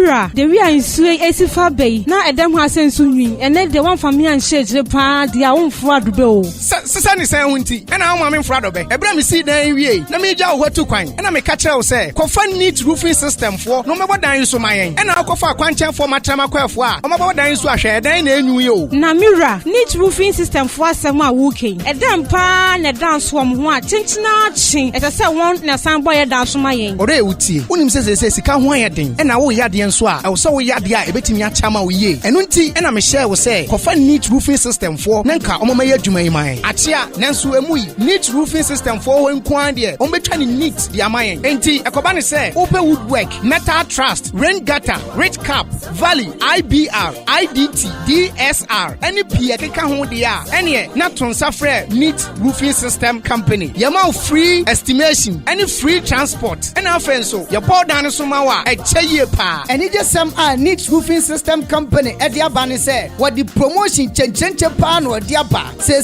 Mira, the we are in Sway Esifa Bay. Now Adam has sent Sunny, and then the one for me and shades the pa, the own fraud bill. Sunny Santi, and I'm in front of it. Abraham see the NVA. Let me jaw what to coin, and I'm a catcher say, Kofan needs roofing system for no matter what so my and I'll go for a quantum for my Tamaquafwa. I'm about dying so I share, then you. Now Mira needs roofing system for some walking. A damn pan, a dance from what, Tintina ching, as I said, one na samboy dance from my yen. Ore uti, unim says he can't wire thing, and I will yadi and swat. I was so yadia, a bit in your chama ye. And unti, and I'm a share will say, Kofan needs roofing system for Nanka, Omaya Jumay. Achia, Nansu Emui, needs roofing system for when Quandia, Ometani needs the Amayan. Enti, a Kobani say, open woodwork, metal trust, rain gutter, red cap, valley, IBR, IDT, DSR, any Piaka home they are, any not Tonsafre needs roofing system company. Yamau free estimation, any free transport, and our friends so, your poor down Sumawa, a chaye pa. And it just some needs roofing system company at the Abani say, what the promotion change pan or diapa. Say,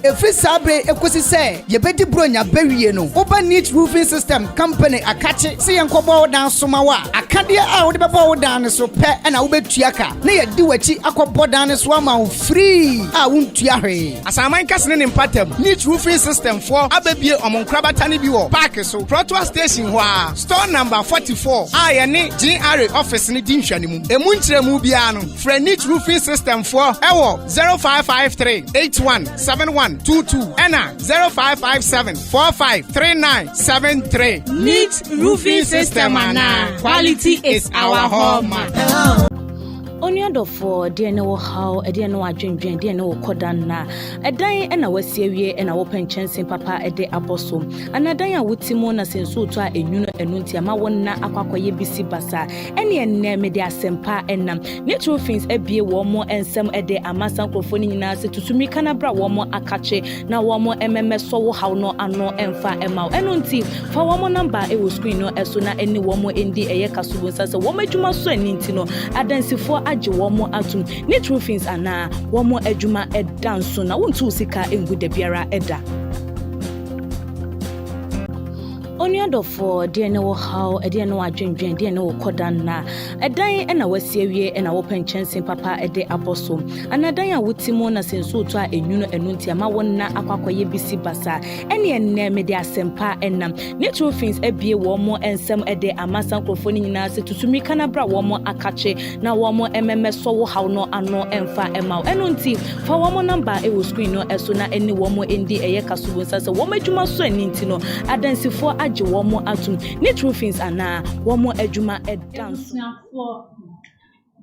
if it's Sabre, if we say, you better bring your berry no. Open needs roofing system company, a catch it, see and Kobo down Sumawa. I can't hear out the bow down so pet and I'll bet Tiaka. Nay, do a cheap aqua down a swammer free. I won't tiare. As I might cast an impact, needs roofing system for Abbey among Krabatani Biwo, Parker so, Protua Station, store number 44. I and GRA office in the Dinshanimu. A Muntre Mubiano, friend needs roofing system for Ewo 0553 817122 Anna 0557 453973. Needs roofing system, Anna. Quality is our hallmark. Onyado for dear no how a dear no adwendwen dear no kodana a dan and a wasiewie and a open chance in papa a de apostle and a dan a wutimo na senso to a enuno enunti ama wonna akwakoye bisi basa ene enne me de asempa enam netro things ebie wo mo ensem e de amasa krofoni nyina se tutumi kana bra wo mo akache na wo mo emmeso wo haw no ano emfa emaw enunti fa wo mo number e wo screen no eso na ene wo mo endi eye kasubo nsa se wo madwuma so aninti no adansifo aje womo atum ne true things ana womo adwuma edanso na wontu sika engu de biara eda Onyado for dear no how a dear no adwendwen dear no kodana a dan and a wasiewie and a open chance in papa a de apostle and a dan a wutimo na senso to a enuno enunti ama wonna akwakoye bisi basa ene enne me de asempa enam netro things ebie wo mo ensem e de amasa krofoni nyina se tutumi kana bra wo mo akache na wo mo emmeso wo haw no ano emfa emaw enunti fa wo mo number e wo screen no eso na ene wo mo endi eye kasubo nsa se wo madwuma so aninti no adansifo womo atum ne true things ana womo adwuma edanso for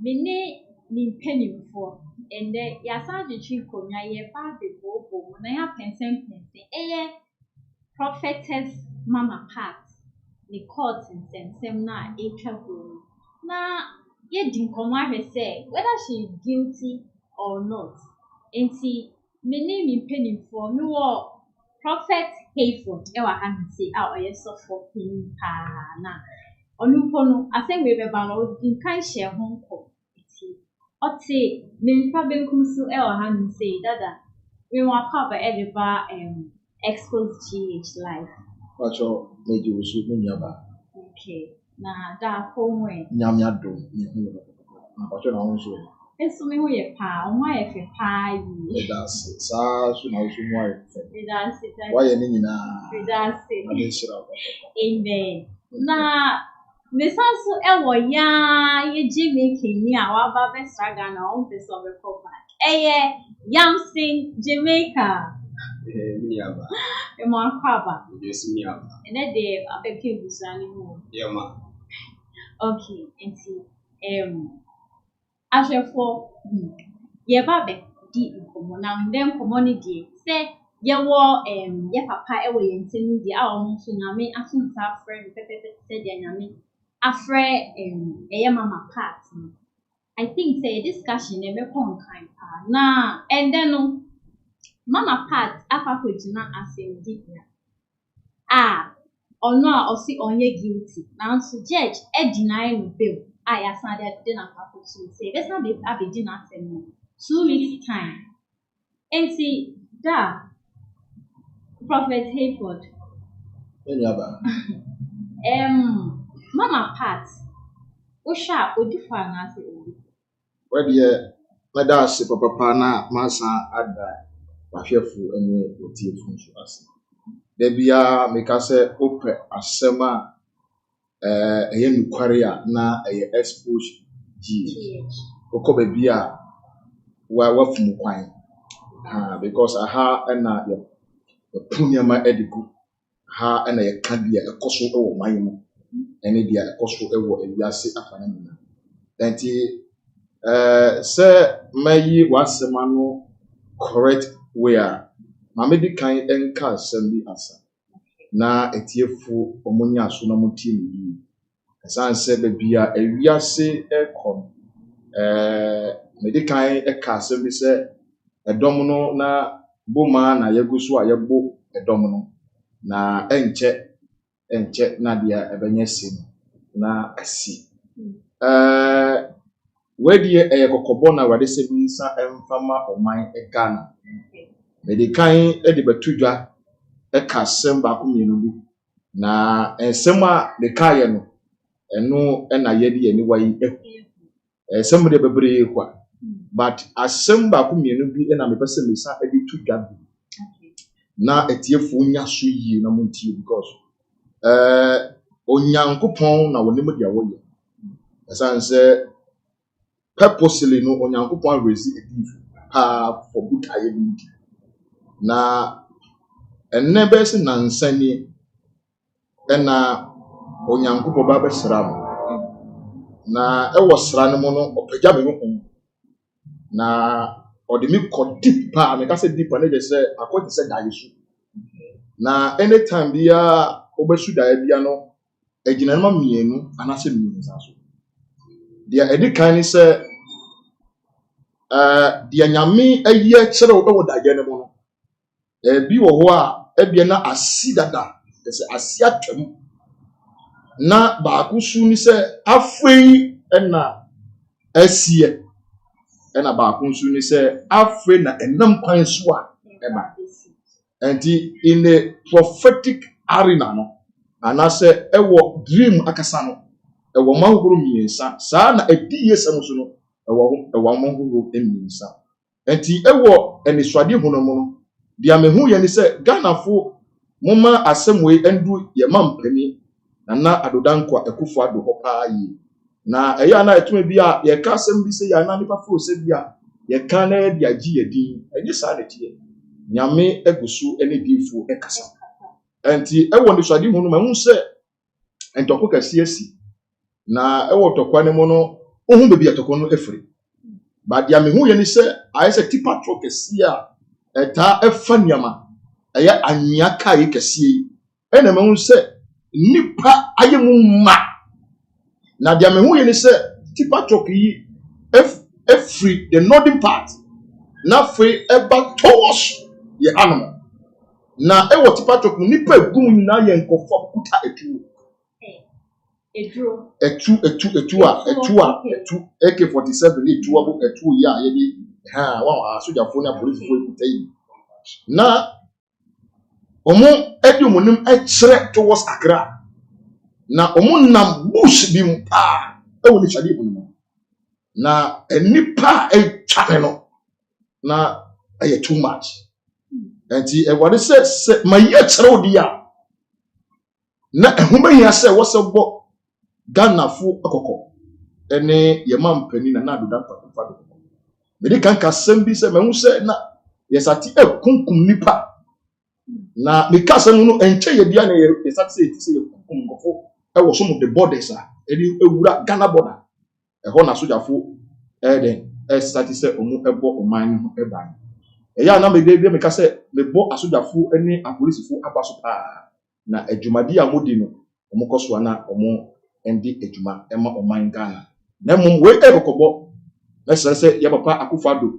mini ni penny for and ya saje chi konwa ye fa de bobo na ya pensen prophetess mama part ni court sensem na etwa go na ye din konwa hwe say whether she is guilty or not enti mini ni penny for me wo Prophet Hayford, ewa hansi a oye sofo pin pa na onupo no asem we beba no din kan share honko iti oti memfa benkum so ewa hansi dada we wa pa ba edeba expose GH life wacho meji usu munyaba okay na da komwe nyamya do ni hu na wacho na wonso eso me ho ye pa o ma ye fe pa yi that's sa su na usu mo ye fe that's why ni nyina that's ameshira amen na mesanso ewo ya ye Jamaica ni a wa ba be straga na on be so be ko back Yamsing Jamaica Miaba e mo akwaba yes miaba ene de abeke busani mo yama okay enti Ashefo ye babe di nkomo na ndem nkomo ni die se ye wo ye papa e wo ye ntemi di a wo nso nyame asunta friend pepepe se dia nyame afre ye mama part I think say discussion e be kon kan pa na and then no mama part afa kwejina asem di ya ono a osi onye guilty na nso judge e deny no bail I asked that dinner couple to say, let's not be dinner 2 weeks time. And see that Prophet Hayford. Mama Pat, Osha odifa na se obi. Where meda ase papa na masa ada wahwefu ene otiefu nso ase. Da bia meka se ope asema eye nukware a na eye expose ji. Okoba bia wafum kwan. Because aha na ye punyama edigu. Ha ena ye kadia ekoso ewo man mu. Ene dia ekoso ewo ewiase afana mu. Enti say mayi wasema no correct way a mamedi kan enka assembly asa na etiefu omunya so na mutie ni esan se bebia ewiase ekon medi kan eka assembly se edom no na boma na yeguso a yebo edom no na enche na dia ebenye si na asi wedi kokobo na wade se binsa emfama oman Ghana medikan de batudwa ka semba ko mienu bi na ensem a de kaye no eno na yede ye ni wayi ensem de bebre kwa but asemba ko mienu bi na mepese mesa de tudwa bi na etiefu nya so yi na montie because onyankopon na wonim dia woye esanse purposely no onyankopon raise edifu for good ayedi na enne se nansani ena onyankopon ba be sra na ewo sra ne mo no opagya me ho na odimi ko deep pa me ka se deep na je se akoti se da yesu na anytime bia obesu da bia no agina ma mienu anase mienu saso dia edikan ni se dia nyame ayi kire wo da je ne mo no bi wo ho a ebia na asidada se asia twam na ba kusu ni se afei na asie na ba kusu ni se afei na enam kwan so a eba enti in the prophetic arena no anase ewo dream akasa no ewo manhuru miensa saa na edi yesam so no ewo manhuru emiensa enti ewo eniswade honomo no dia mehu ye ni se Ganafo moma asemwe endu ye mampani na adodankwa ekufo ado hopa yi na eya na etuma bi a ye ka asem bi se ya na nipa fo se bi a ye ka na dia gi yedin enye saa na tie nyame egusu ene difo ekasa enti ewo ni swadi hu no mahu se entoko kasi asi na ewo tokwa ne mo no ohun bebi atoko no efri ba dia mehu ye ni se ayese tipa tro kasi a eta efaniama eya anwia kai kasi ene mahu se nipa ayemu ma na dia mehu ye ni se tipa tro yi efri the northern part na free eba towards ye animal na ewo tipa tro nipa egum nyina ye nkofo kuta etu etu AK47 etu abo etu ya ye di wa soja fo na police fo ekuta yi na omo edi omonim ekire towards Accra na omo nam bush bi mpa ewo ni chade omo na enipa etwane no na aye too much enti ewade se maye kire odi a na ehuma hia se wo se bo Ganafo akoko ene ye mampani na adoda mpafa do me kan ka sembi se mehu se na yesati ekunkum nipa na me ka se no enche ye dia na yesati se eti se ye kunkum ngofo ewo some of the borders a eni ewura Ghana border eho na sojafo den esati se omu ebo oman ho eban eya na me de me ka se me bo asojafo eni apolisifo abaso pa na adwumadi amodi no omu koso na omu endi ejuma ema oman Ghana na mum we ekokobo na se ya papa Akufo-Addo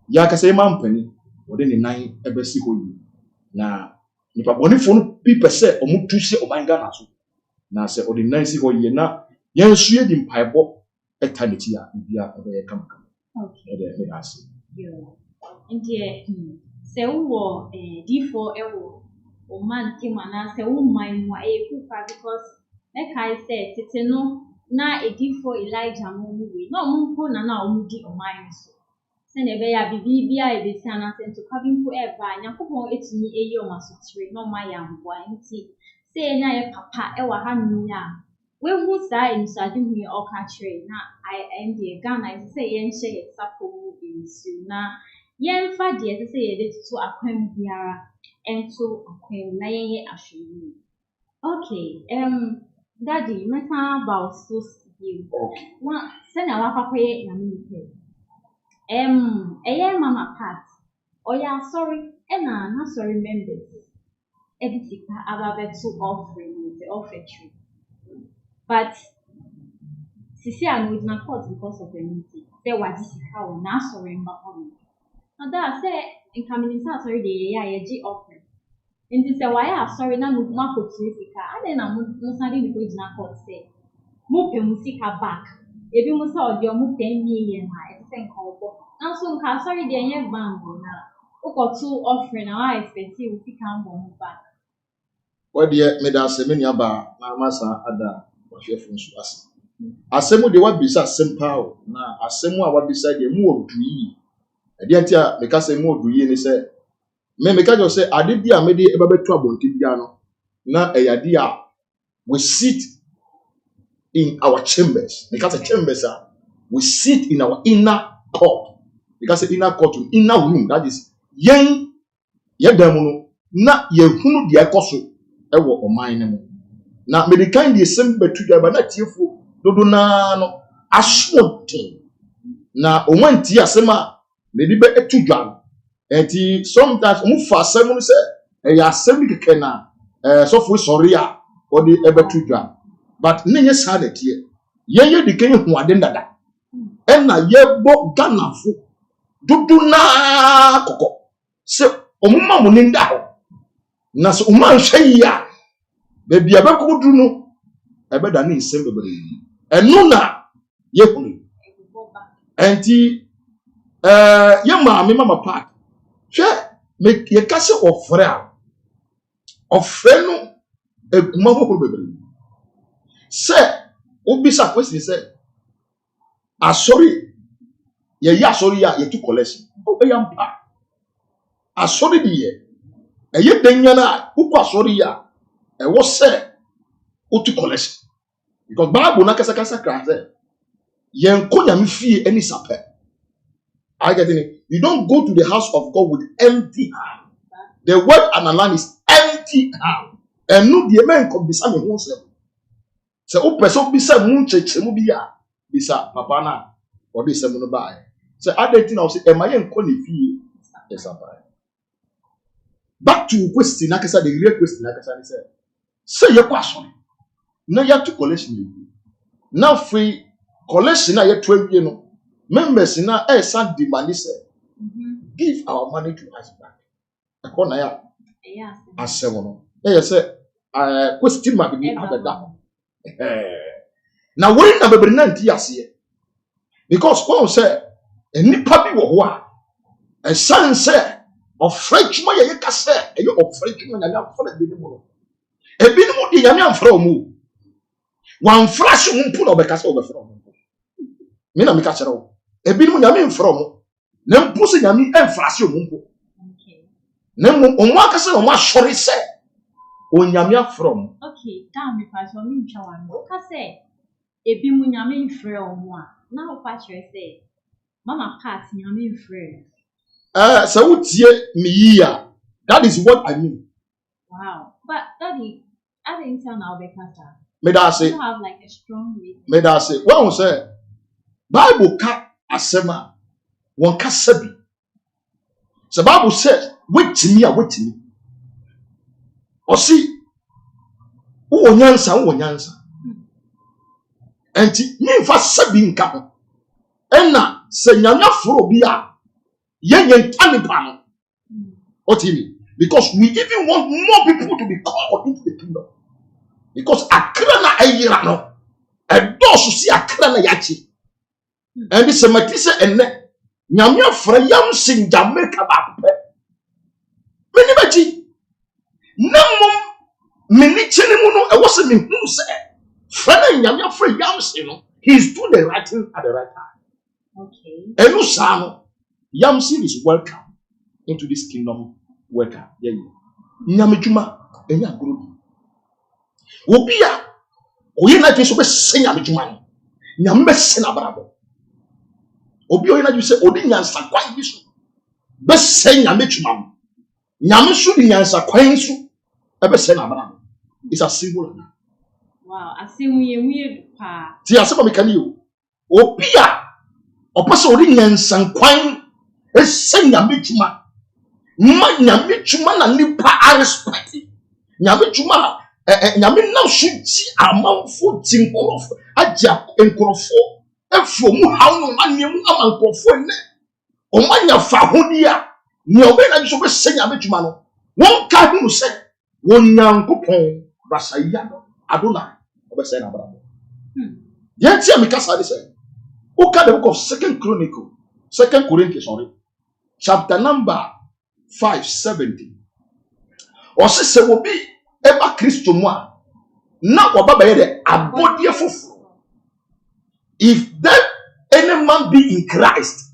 ya ka se mampani wode ni nan ebesi hoyi na nipa bonifo no pipe se omu tusie oman Ghana so na se ode nan si hoyi na yensuye di mpaebo etaniti a bia ebe kamka okay ede asi yo ndie se wo D4 ewo o man ti mana se wo man wa kufa because like I said tete no na edifo Elijah mo we na omunko na omudi oman so se na be ya bibia e be si anase nto kwabimpo e ba Nyankopɔn etumi eyi o masotire na oma ya mboa nti se na ye papa e wa hanu ya we hu sa insade hu ye oka kire na I the Ghana is say yen hye ye sapo mu nsu na yen fa de se ye de to akwam biara ento akwam na yen ye ahwemi. Okay, Daddy, mesa about so you. One, send our papa ye na me. Mama Pat. Oh yeah, sorry, not sorry members. Everything about to offering the offertory. But Sisi I know it's not cause because of the meeting. There was this how now sorry but on. Now that say in coming sorry the offering. Nti sɛ wayɛ asɔre na mo akɔtua sika ade na mo sade ne kɔgyina court sɛ mo pɛ mo sika back ebi mo sɛ ɔde ɔmo 10 million a ɛte sɛ nka ɔbɔ nanso nka asɔre deɛ ɛnyɛ bank na wokɔto offering na wa expect wo sika mbɔ mo back wɔdeɛ meda asɛm ni aba na masa ada wɔhwɛfo nso ase asɛm de wabisa asɛm paa o na asɛm a wabisa deɛ mu oduyi ɛdeɛ nti a meka sɛ mu oduyi ne sɛ me meka jo say ade bi a me de eba betu abonti bia no na eyade a we sit in our chambers because the chambers are we sit in our inner court because the inner court inner room that is yen yedam no na yehunu de ekoso ewo oman ne mo na me de kan de sem betu dwa ba na tiefo dodo na no ashoten na owanti asem a me de be etu dwa enti sometimes fa asem no se ya asem keke na so for sorry a odi ebetu dwa but nenye sa na tie yenye de kan hu ade ndada na yebo ganafo dudu na kokko se omuma mo ninda ho na so umman hwaya be bia be kudu no ebeda na nsem bebere enu na yehunu enti ye mama part hwe me ye kase ofre no eguma ho bebere se obisa question se asori ye ya asori ya ye tu collection obeyampa asori di ye eye denya na ukwa asori ya wo se otu collection because Bible na kasa kra say yen konya me fie any sape I get it. You don't go to the house of God with empty hand. The word and the land is empty hand. And no the man come bisa me ho se se o person bisa mu cheche mu bia bisa papa na o de se mu no ba se adenti na o se e ma yen ko ne fie yes apa back to question na kasa the real question na kasa ni say ye kwaso na ya to collection na free collection na ye to awie no members na san demand say give our money to us back akona ya asem no e say question mark bi abeda na wori na bebre na nti ase because when say enipa bi wo ho a san say of French ma ye ka say e of French ma na afra bi ni mo ebi ni mo di ya mi amfra o mu wan flash mo mpu na obeka say obefra o me na me ka kere o ebi ni mo nyame mfra mo na mpu se nyame enflash o mpu na mo o aka say o ma sori say o nyame afra mo okay down me pass me ntwa wan o ka say ebi mo nyame mfra o mo a na o pa kere say mama part nyame mfra so utie me yia that is what I mean. Wow, but daddy I didn't tell now because me da say you have like a strong reason. me da say when we say Bible ka asema won ka sabi the Bible says wetimi o si wo nyansa enti me fa sabi nka ho enna se nyanya foro bi a yen tanipa no otini because we even want more people to be called into the kingdom because akra na ayira no edoso si akra na yachi and this matise enne nyame afra yam sin Jamaica ba pe meni bachi namum meni chene mu no e wo se me hu se Friend nyame afre Yamsi no, he's doing the right thing at the right time. Okay. Enu sano, Yamsi is welcome into this kingdom worker. Yeah. Nyame juma enya group. Obia oye na twe so be senya me juma no. Nyame be sena brabo. Obi oye na twe se odi nyansa kwan bi so. Be senya me juma no. Nyame so di nyansa kwan so e be sena brabo. It's a symbol. Wow, I see we pa. Ti asema me kan you. Obia opese odi nyansa kwan e senya me juma. Ma nyame juma na nipa a respect. Nyame juma nyame nam so ti amanfo tinkrofo agya enkrofo efro mu hawo no manem amankrofo ne o manya fa hodi a ne obe na so be senya betuma no won ka hu se won nyankopon basaya no adona obe se na brabo ye ti am kasa de se o ka the book of second Corinthians chapter number 5:70 o se wo bi eba Kristo mu a na wababa ye de abodie foforo. If then any man be in Christ,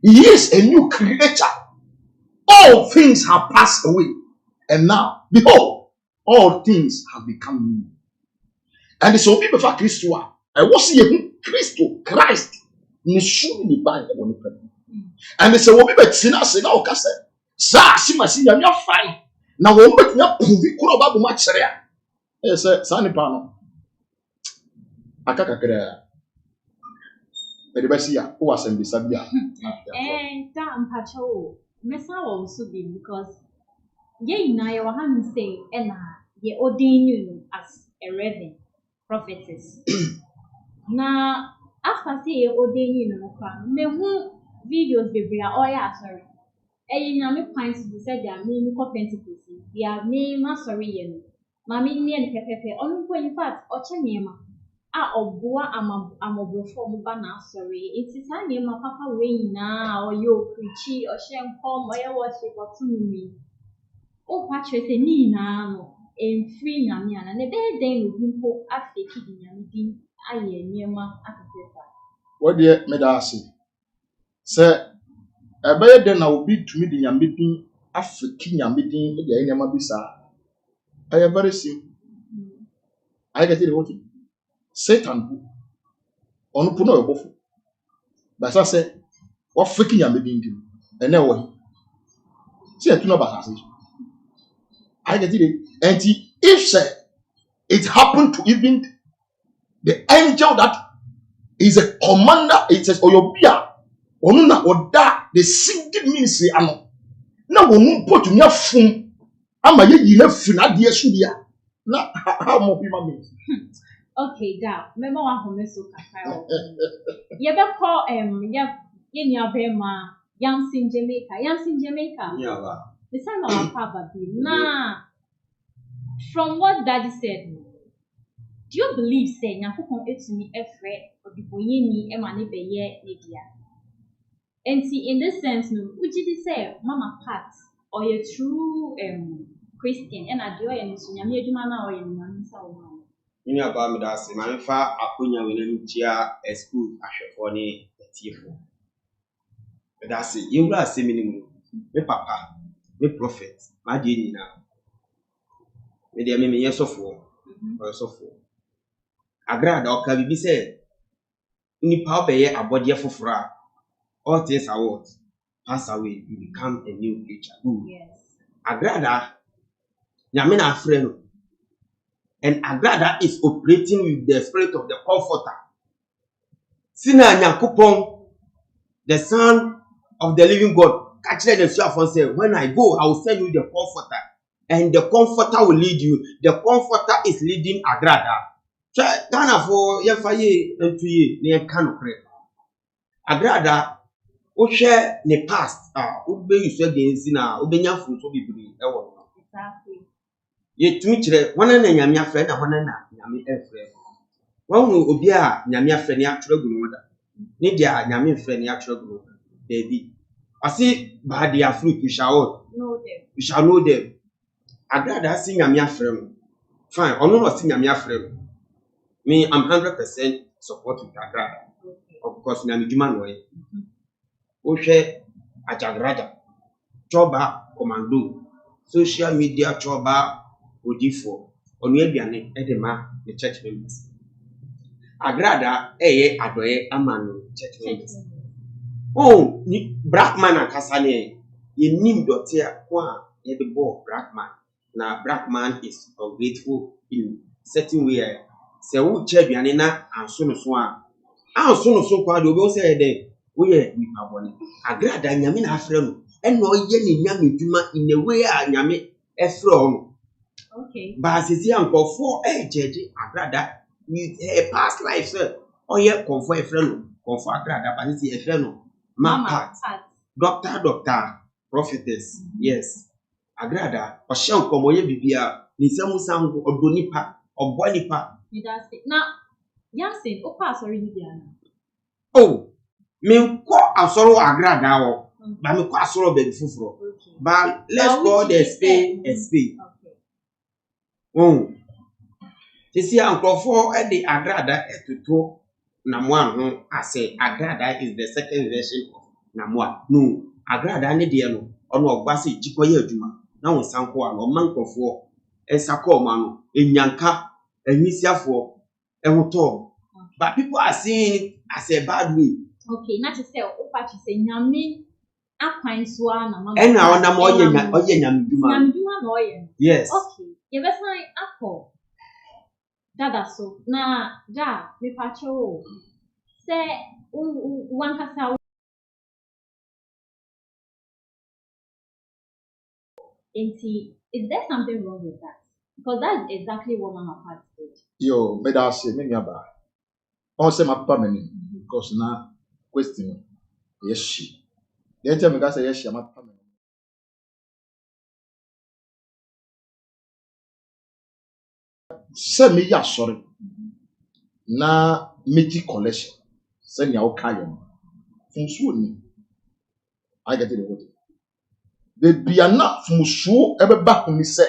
he is a new creature. All things have passed away, and now behold, all things have become new. And so be before Kristo a I was see Kristo Christ ni shuni ni ban e woni pɛ. And so wo be betina se na o ka se sa si nya fine. Na wo mbetnya puvi kuro babu ma kire a se sa nipa no aka kakra e de basi ya o wasem bi sabia Da mpacho mesa wo so bi because ye na ye wa han say na ye ordain you as a reverend prophetess. Na after say ye ordain you no kwa me hu videos bebre a oya sorry. Nyame kwan so say dia me ko Pentecost dia me ma sorry ye no ma me ne en pepepe onu ko in fact o che niema a oboa amabrofo mo ba na sorry iti sa niema papa we nyina o yo preachi o hye nkom o ye worship o tumi o kwa che se ni na no en free nyame ana ne be den no bimpo afeki di nyame din aye niema afesa what dey me da ase se ebe de na obi tumi di nyame din afeki nyame din e dey nyama bisa I very simple. I get it what Satan on puno ebofo but I say what feki nyame din din ene wo see e tuno ba say I get it and if say it happened to even the angel that is a commander it says oyobia onu na oda the singing ministry ano na wonu potu nya fun ama ye yi na fina de asudia na how more people mean. Okay, da mema wa home so kakra o ye be call ye ni abema Yamsin Jamaica yeah ba the son of papa bi na from what daddy said do you believe say nyakopon etumi efre odiboyeni e ma ne beye ne dia and see in this sense no would you say mama Pat or you true Christian and adio ye nso nyame adwuma na o ye nyame sa wo ni aba me da se ma mfa akonya we na ntia school ahwefo ne atiefo me da se ye wura se minimu me papa me prophet ma de ni na me de me yesofo o yesofo agrada o ka bibi se ni pa obeye abode foforo all things are what pass away you become a new creature. Yes. Agrada nyame na afre no. And Agrada is operating with the spirit of the comforter. Sina Nyakupon, the son of the living God, catch the and say, when I go, I will send you the comforter. And the comforter will lead you. The comforter is leading Agrada. Ghana for Yafaye and 2 years near Kano. Agrada, o share the past. Ube you said against Sina, Ubenya from so be. Exactly. Ye tumi kire wana na nyame afre na wana na nyame afre wonu obi a nyame afre ne atwere gu no da ne dia nyame afre ne atwere gu no baby asi ba dia fruit you shall know them Agrada si nyame afre no fine ono no si nyame afre no Me, I'm 100% support with Agrada. Of course, na midjuma no ye. Ohwe Ajagraja, Choba Commando, social media Choba Odifo, onu aduane e de ma the church members. Agrada eye adoye amanu church members. Oh, ni black man akasa ne ye nim dote a kwa ye de bo black man. Na black man is ungrateful in certain way. Se wo che aduane na anso no so a anso no so kwa de obi o se de wo ye nipa bone. Agrada nyame na afre no e no ye ne nyame dwuma in a way a nyame efre no. Okay. But as you for judge Agrada with a past life, sir. Oh, yeah, comfort a friend, comfort Agrada, but it's a friend. Mama, doctor, prophetess, yes. Agrada, or shall come away, Bibia, Nisamu Sango, or Bonipa, or Bonipa. Now, Yasin, or pass or Indiana. Oh, me call a sorrow Agrada, but me call sorrow baby fufro. But let's call the spade a spade. Oh, you see, Uncle for the Agrada to Namwan, I say Agrada is the second version of Namwa. No, Agrada ni diano, or no Basi Chikoya Juma. Now in Sanqua or Manko for a Sako Mano, in Yanka, and Misia for a motor. But people are seeing it as a bad way. Okay, not to say, Opachi say, Yami, Aquine Swan, and now Namoyan Juma. Yes. Okay. You best like apple. Dada so na da me pacho say one kasa is there something wrong with that? Because that's exactly what Mama Pat did. Yo, me da say me nyaba. On say my papa me because na question yes she. The time me ga say yes she my papa me. Se me ya sorry na meji collection se nya o kayo funsu ni I get it what the biana funsu ebe ba kuni se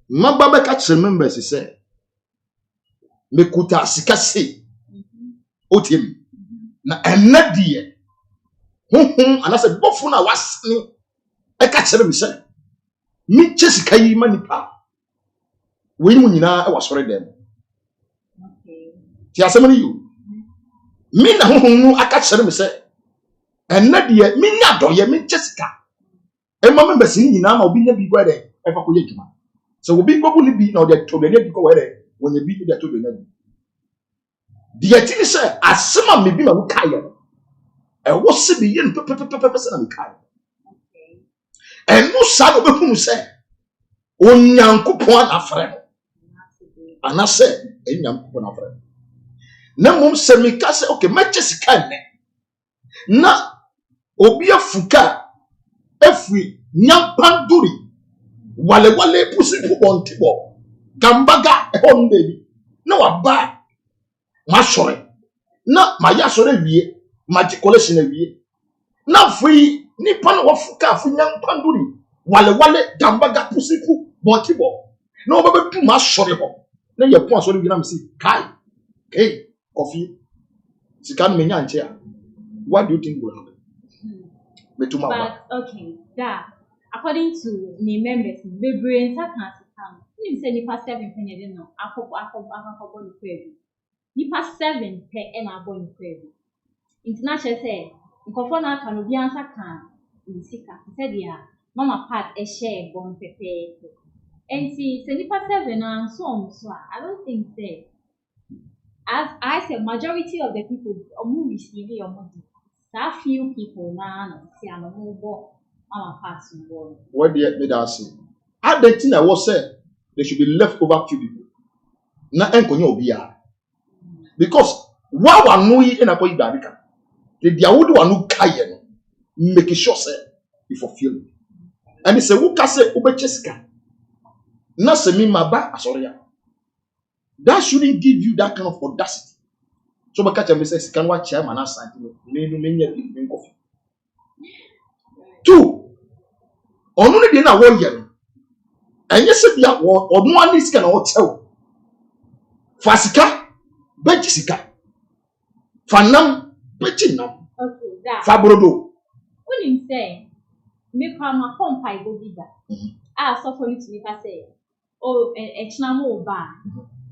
maba be ka chere members se me kuta sika se otim na enadie ana se bofu na wasni e ka chere me se mi che sika yi manipa we mu nyina e wasore dem. Okay. Ti asemani you. Me na honhom aka kire me se enne de me nya doye me chesika. E ma me besi nyina ma obi nya bi gwa de e fa ko ye dwuma. So obi gobu ni bi na o de to be bi ko we de won ye bi de to be na bi. De ti ni se asema me bi ma wo kaye. E wo se bi ye no pepepepe se na me kaye. Okay. E no sa no be hunu se onyankopon afre. Anase enyankopon afre. Na mum se me ka se okay ma chesika ne. Na obi afuka efui nyampanduri wale pusi pu bontibo gambaga ehon baby na waba ma sore na ma ya sore wie ma collection wie na fui nipa na wafuka afu nyampanduri wale gambaga pusi pu bontibo na oba tu ma sore ho na ye pu asore bi na me si kai hey coffee sikan me nya nche a what do you think will happen? But okay, that according to the members, the brains are can't you say the past 7 penny no. Ako born crazy. The past 7 per and are born crazy. International say, Nkofona can be answer can in sika. Said yeah, Mama Pat a share born pepe. And see, the past 7 and so I don't think say as I said, majority of the people are receiving your money. That few people now see I'm a mobile Mama Pat's born. What did I say? At the thing I was said, there should be leftover few people. Na enkonyo obia. Because what one know in a point that the Diawudu anu kaye no make sure say you fulfill it. And it's a who can say Ubecheska. Na se mi maba asoria. That shouldn't give you that kind of audacity. So my catch and says, can watch chairman aside me coffee. 2. Only the na 1 year. And yes, if you are or one is can all tell. Fasika, Bejisika. Fanam, Bechinam. Okay, that. Fabrodo. When you say, me come pump I go bigger. Ah, so for you to be say, oh, a chnamo bar.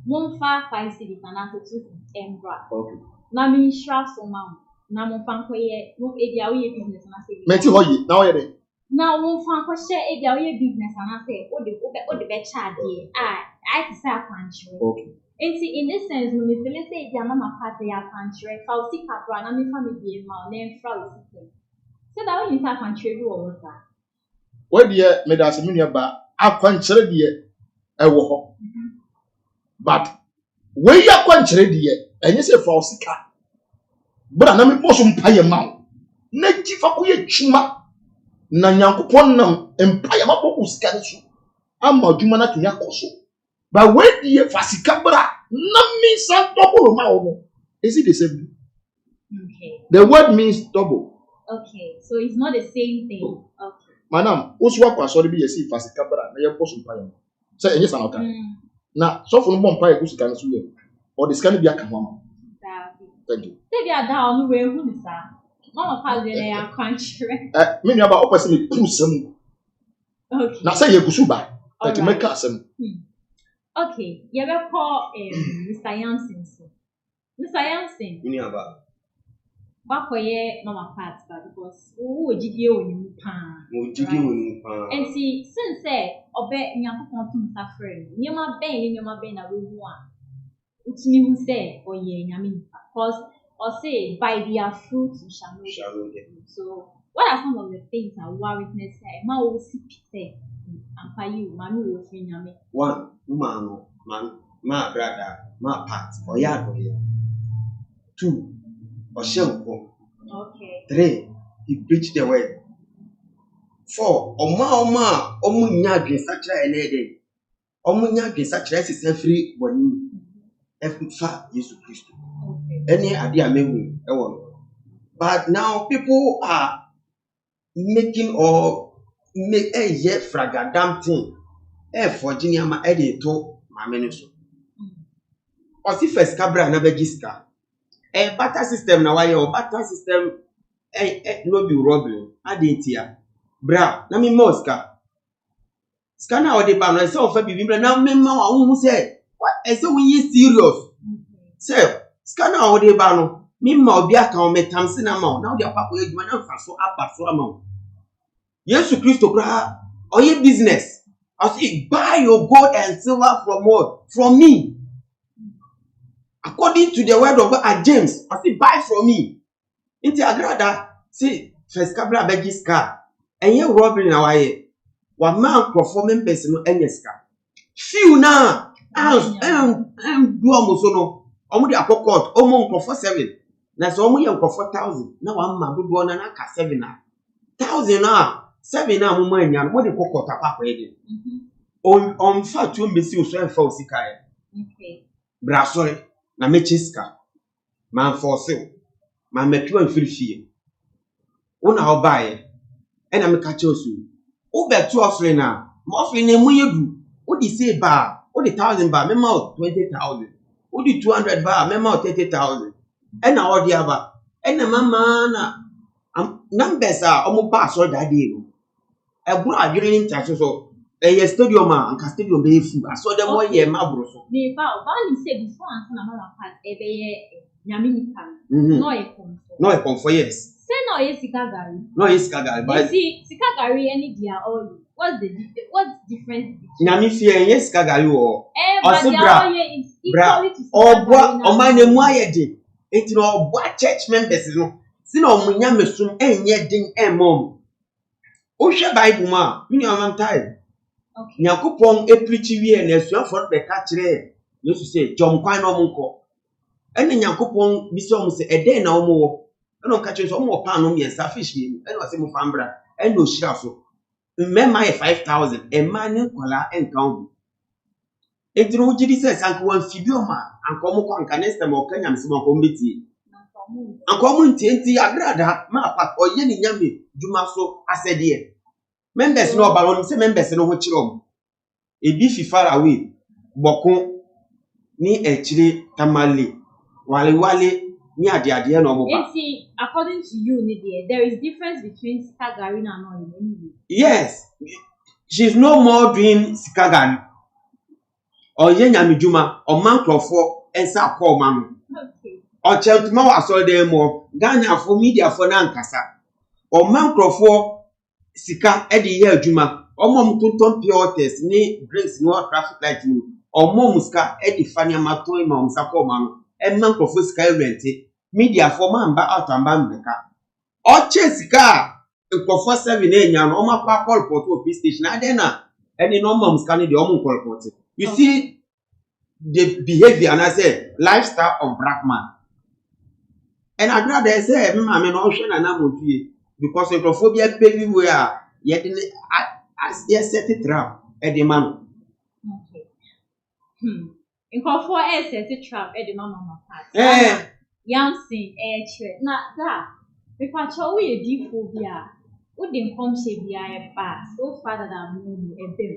1 5 cities and after 2 embra. Okay. Na me shra so mam. Na mo fan ko ye, mo e dia we business na say. Meti hoye, now you're Na mo fan ko share e dia we business na say, o de be charge e. Ah, I to say akwanchire. Okay. In this sense, when we feel say dia mama party akwanchire, fa o sika bra na me family e ma, na enfra o sika. So that when you say akwanchire do what that? Where dear Medasiminia ba, akwanchere dear, ewo ho. But where you akwanchere dear, and you say for sika. But na me poso mpaye ma. Na jifa ko ye chuma. Na Nyankopon nam mpaye ma ko sika ne so. Ama dwuma na tumi akoso. But where dear fasika bra, na me san double ma wo. Is it the same? Okay. The word means double. Okay. So it's not the same thing. Okay. Manam, oswa kwa so de bi yesi fasika bra na ye poso mpaye ma. Say enye san oka. Na so for no bon mpaye ko sika ne so ye. Or the scan be aka ho ma. Thank you. Say dia down we hu ni sa. Mama pa de ya country. Me nua ba opese me pu sam. Okay. Na say ye gusu ba. Ati make asem. Okay. You will call Mr. Yansin. Mr. Yansin. Mini aba. Ba koye mama part because wo jidie oni pa. Mo jidi woni pa. And see since say obe Nyankopon tum sa friend. Nyoma ben na we hu a. Utimi hu say oye nyame because or say by their fruit you shall know them. So what are some of the things that we witness say ma wo si say ampa you manu wo fi nyame. One, woman, man, my brother, my part, or yard. 2, or shelko. Okay. 3, he preached the word. 4, Oma, Omunya, such a lady. Omunya, such as every one. Every far Jesus Christ. Any idea maybe. But now people are making or make a yet fragadam thing. For Virginia, my editor, my minister. Or si first cabra na begiska. Barter system na why or barter system no be robbery. Adentia. Bra, na me moska. Scanner or the ban, I saw for bibi na me ma who say. What? I say we is serious. Say, scanner or the ban, me ma obi aka o metamse na ma. Now the papa we man fa so aba so ama. Yesu Christo kra or your business. I say, buy your gold and silver from what? From me. According to the word of God at James, I say, buy from me. Into agrada, say, first cabra begis car. And you're robbing in our way. One man performing person and yes car. Few now, I'm duamosono. Omu the apocot, omu for 7. That's omu young for 4,000. Now I'm man who go on and I 7 now. 1,000 now. 7 now, Mumania, what the cocoa tapa ready. On fat to miss you so for Sikai. Okay. Brassoy, na mechiska. Man for sale. Man make you and free fee. Una I'll buy. And I'm a catch you. Oh, bet 2 offering now. Muffin name when you do. What do you say bar? What the 1,000 bar? Memo 20,000. What the 200 bar? Memo 30,000. And now all the other. And the mama numbers are almost pass all that day. A bra during touch so a stadium and stadium be full. I saw them 1 year mabroso. Me ba say before answer na mama part nyame nipa. No e comfort. No e comfort yes. Say no e sikagari. No e sikagari but see sikagari any dia all. What's difference? Nyame fie yes sikagari o. But they all is equally to sikagari. O man emu ayede. Enti no obo church members no. Si na omunya mesum enye din emom. Ohwe Bible ma, me am time. Okay. Nyakopon eprichi wie na asuafo be ka kire. Yesu say jom kwan no monko. Ene Nyakopon bi se se eden na omo wo. Ene ka kire so omo pan no miensa fish ni. Ene o se mo fambra. Ene o shira so. Mmema 5,000. E man nkola enkan. Etiro ugidi se sanko wan fibio ma. Anko mo ko anka next time o kanya mse mo ko mbeti. Anko mo nti agrada ma pa oye ni nyame djuma so asede. Members no balon say members no ho kire om. Ebi fi far away. Boko ni echire tamale wale ni ade no mo ba. According to you, Nidia, there is difference between Skagari and oil. Yes, she's no more doing Skagari. Or Yenyamijuma or Mankrofo and Sako Mam. Okay. Or Cheltma was all day more. Ghana for media for Nankasa. Or Mankrofo Sika Eddie Yer Juma. Or Mom Tunton Pure Test, ni drinks no traffic light you. Or Momuska Eddie Fania Matoi Mam Sako Mam. And Mankrofo Sky Rente. Media for Mamba out and Bambeka. Or Chesika. For 7 years, no more call for police station. I didn't any normal scanning the home call for it. You see the behavior, and I say lifestyle of black man. And I'd rather say, I'm an ocean and I'm with you because xenophobia baby we are yet as yes set a trap at the man. Okay. In call for a set a trap at the mama part. Yamsin, not that. If I show you a deep phobia, would the home shape be a pass so far than a bill?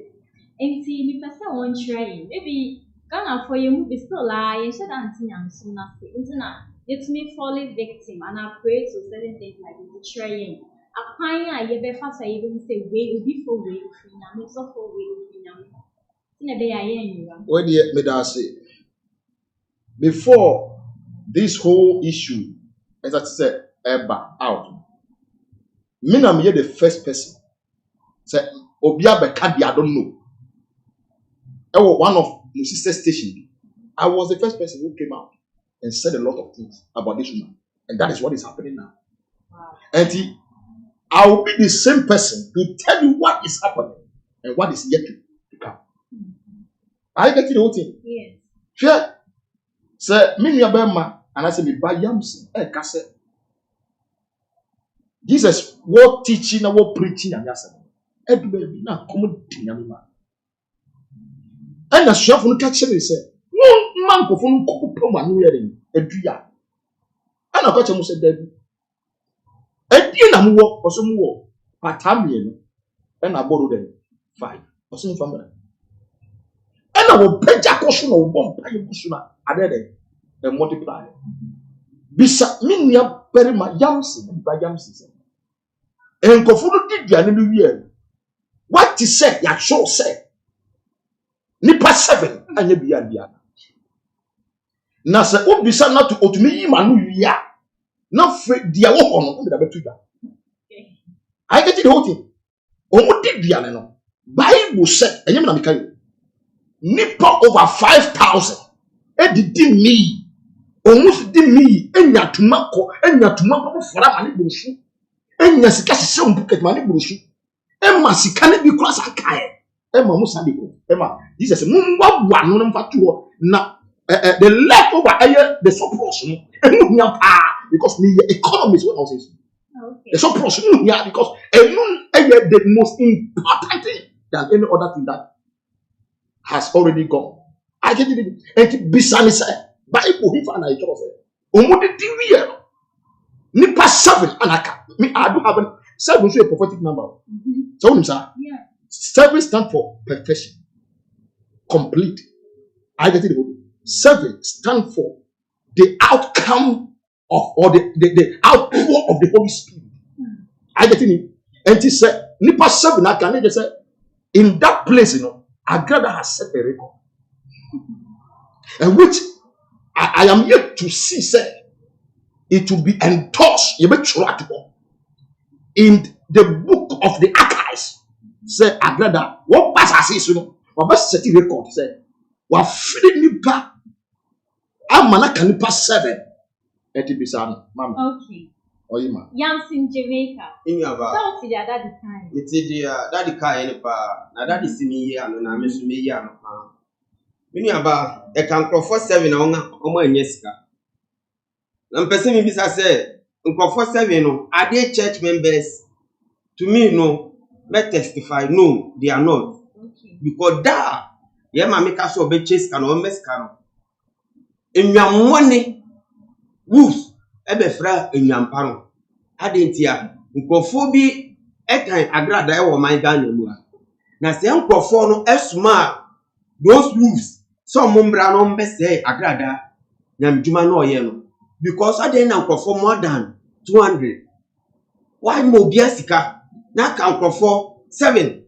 And see, if I say one train, maybe Ghana for you be still lie and shut auntie and soon after internet. It's me falling victim and I pray to certain things like the train. A pine, I ever fast, I even say, way before way, I'm so for way. In a day, I am. When you made us say, before this whole issue, as I said, out. Me na me the first person. Say, Obia Bekadi, I don't know. I was one of my sister station. I was the first person who came out and said a lot of things about this woman. And that is what is happening now. Wow. And I will be the same person to tell you what is happening and what is yet to come. I get the whole thing. Yes. Sure. Say, me Bema, and I say, me buy yams, cassette. Jesus, what teaching and what preaching and yes. Everybody now come to Yamima. And the chef will catch him and say, no man go from Cocoman wearing a dria. And I got him said, Debbie. And you know what or some more, Patamian, and I borrowed them 5 or some family. And I will pay Jackoson or one pay Busuna, I read it and multiply. Bisa minya very my yams by yams. And Kofuno did the new year. What he said, ya show said. Nipa 7 and you be a diana. Nasa Ubisa not to Otumi Manu ya. Not free dear on the Betuda. I get it whole thing. Oh, did Diana? Bible said, and you know, Nipa over 5,000. It did me. Almost did me. And Yatumako for a money bullshit. And Yasikasi some book at money bullshit. Emma, she can't be cross a kayak. Emma Musadiko. Emma, this is a mumba one for 2. Now, the leftover the supportion because the economy is what I was saying. Okay. The supportion because the most important thing than any other thing that has already gone. I get it. And Bisani said, Bible, if I say, Omudi TV, Nipa 7, and I do have a 7 is a prophetic number. So, sir, 7 stands for perfection, complete. I get it. 7 stands for the outcome of or the outpour of the Holy Spirit. I get it. And he said, Nipa 7, I can just say, in that place, Agrada has set a record. And which I am yet to see, say, it will be endorsed in the book of the archives. Say, Agrada, what passes is, what best set a record, say, what feeling Nipa, Amanaka Nipa 7, and it be son, Mama. Okay. Oh, you man. Yams in Jamaica. In your bar. So, see that daddy time. It's the daddy car in the bar. Now, daddy see me here, and I miss me here. When you are a can for 7 on my Yeska. And person me say, for 7, are they church members? To me, no. Let testify, no, they are not. Okay. Because that, yeah, my make us obey chase can or mess can. In your money, wolves. Ebe fra enyampano adentia nkofo bi etan agrada e wo man Ghana mu a na se nkofo no esuma those wolves So mumbra no mbese agrada nyam juma no ye no because ade na nkrofo more than 200. Why mo bia sika na ka nkrofo 7.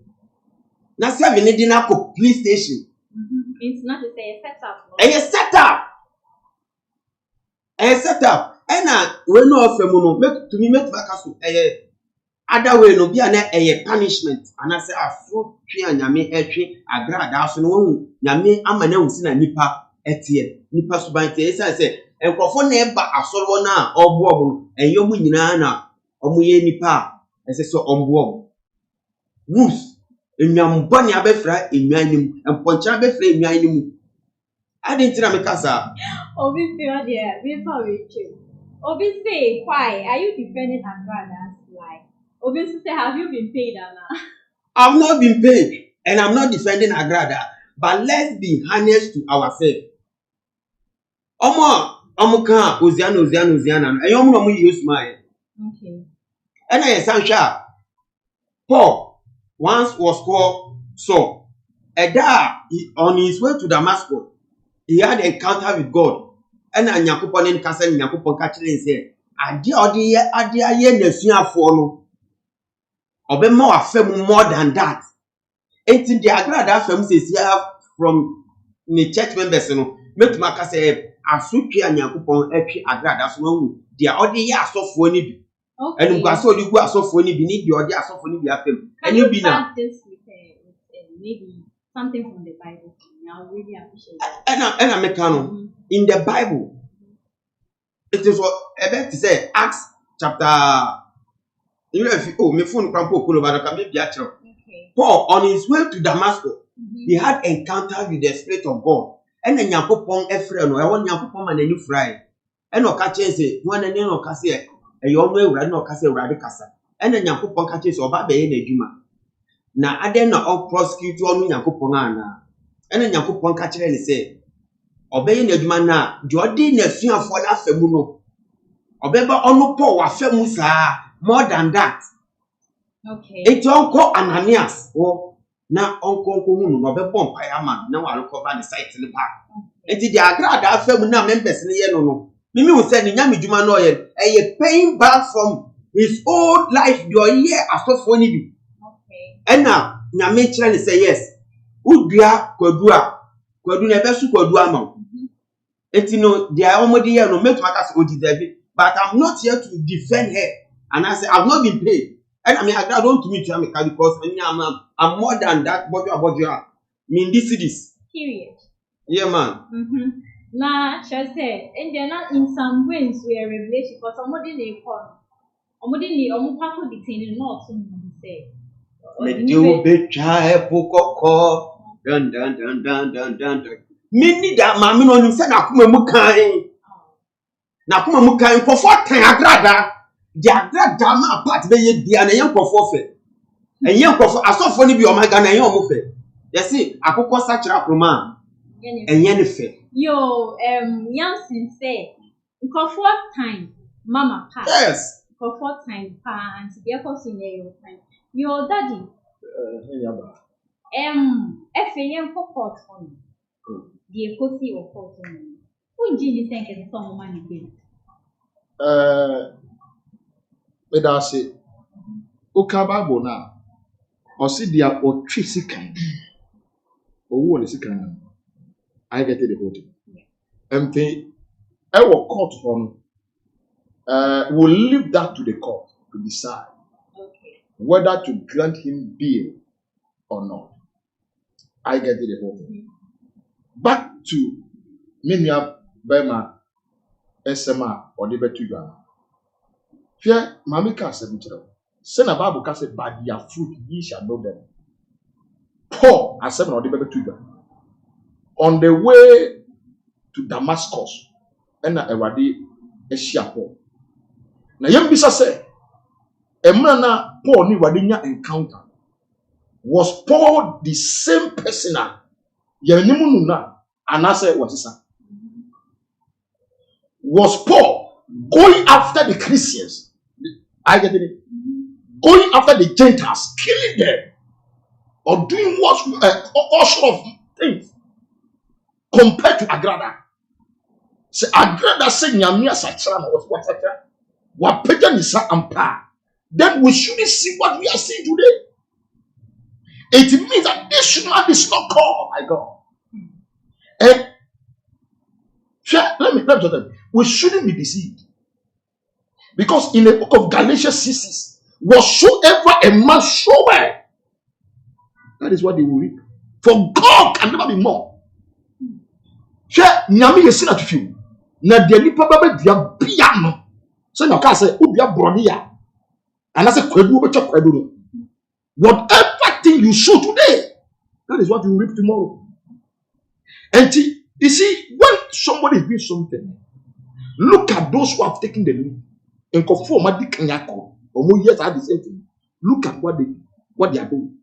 Na 7 ni di na ko police station. It's not to say a setup. A setup. Ena we no ofemu no make to me make back so other way no bia na punishment and I say afro twi anyame etwe agrada so no nyame amana wusi na nipa etie nipa so ban tie say enkrofo na eba asoro na obo enyo mu nyina na omo ye nipa ese so ombo wolves enwam boni abefra enwanim emponcha abefra enwanim adentina me kasa Obi feel there, we probably chill. Obi say, why are you defending Agrada's lie? Obi say, have you been paid, Anna? I've not been paid, and I'm not defending Agrada, but let's be honest to ourselves. Omuka, Oziana, and you know use my. Okay. And I said, Paul once was called Saul. And on his way to Damascus, he had an encounter with God. And I Yakupon and Castle Yakupon catching and said, Adia ye nesia for no. Obe more affirm more than that. And the Agrada firm says here from the church members, make my say, Asuki and Yakupon Epi Agrada so they are already so funny. And you got so you go so funny beneath your idea so funny be affirm. And you be now. This with maybe something from the Bible. I really appreciate that. And I make in the Bible, it is what about to say Acts chapter. You know, if my phone can put okay. Paul on his way to Damascus, he had encounter with the Spirit of God. And then Yakupon Ephraim, I want Yakupon and a new fry. And no catches it, one and no cassia, and you always ran no cassia radicasa. And then Yakupon catches or Babe in a Juma. Now I then not prosecute on Yakupon. And then Yakupon catcher and say, obeying the man now, Jordan, a fear for that femuno. Obeba ono Paul was femusa more than that. Okay. It's uncle Ananias. Oh, now uncle Kumu, no be bomb fireman. Now I'll cover the site in the park. And the Agrada that femuna members in the year no. Mimi will send Yami Juma Noel, a paying back from his old life your year after funny. Okay. And now, Yami Chan say yes. Udria Kodua Nebesu Kodua Mount. And you know, they are already here no make matters or deserve it. But I'm not here to defend her. And I say, I've not been paid. And I mean, I don't to meet you because I'm more than that. But you are. I mean, this is this. Period. Yeah, man. Now, shall say, and they're not in some ways we are revelation because somebody they call. Somebody they almost have to detain not to say. You be try poko dun. Mini that mammy no him said Nakuma Mukai. Nakuma Mukai for 4 times Agrada. The Agrada ma part be the and a young forfeit. And young for I saw funny be on my gun and young muffet. You see, I could call such a man. And Yennefer. Yo, Yamsin say, for 4 times, Mama pa. Yes. For 4 times, pa, and to be a person your time. Your daddy. F.A.M. for court on the Kosi or court on. Who Jimmy think is some money again? But I say, Okaba now, or see the or Trisican. Or what is it? I get it the whole thing. Empty. Our court on will leave that to the court to decide whether to grant him bail or not. I get it the whole thing. Back to Minya Bema SMA or the Betuga. Fear Mamika said, Send a Bible said, by their fruit ye shall know them. Paul as 7 or the Betuga. On the way to Damascus, and a radi a shiapo. Now, young Bisa said, a man Paul ni wadinya encounter. Was Paul the same person? Yanimununa, and I said, what is that? Was Paul going after the Christians? I get it. Going after the Gentiles, killing them, or doing what all sort of things. compared to Agrada. Say Agrada say Nyamia Sachra what Sachra. Wapeja Nisa Ampa. Then we shouldn't see what we are seeing today. It means that this man is not called. Oh my God. And let me tell you, we shouldn't be deceived. Because in the book of Galatians 6, whatsoever a man soweth, that is what they will reap. For God can never be more. Nyami yesi na tufiu. Na dia nipa baba dia bia no. So na ka say obia brode ya. And I say kwadu obecha kwadu no. Whatever thing you sow today, that is what you reap tomorrow. And you see, when somebody is doing something, look at those who have taken the lead. And conform at the Kanyako, or more years are the same thing. Look at what they are doing,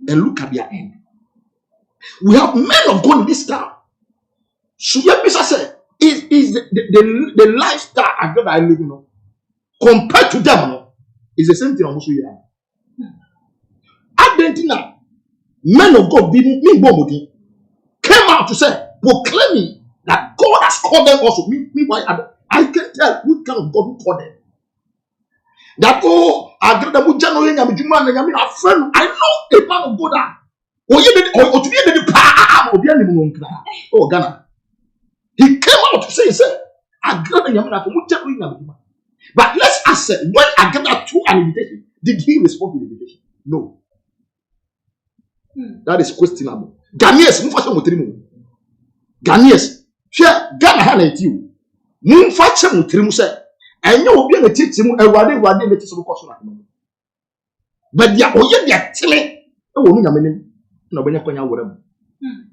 and look at their end. We have men of God in this town. So Yabisa said, is the lifestyle I live in, compared to them, is the same thing almost here. Argentina, men of God came out to say, proclaiming that God has called them also. Meanwhile, I can tell what kind of God who called them. That I know a man of God. Oh, Ghana. He came out to say, but let's ask, when Agrada took an invitation, did he respond to the invitation? No. That is questionable. Ghanaians, Ghanaians, share Ghana had you. Moon Fatcher Mutrimu said, and you will be able to teach him a wadi let us go. But they are telling a woman, no, when you're whatever.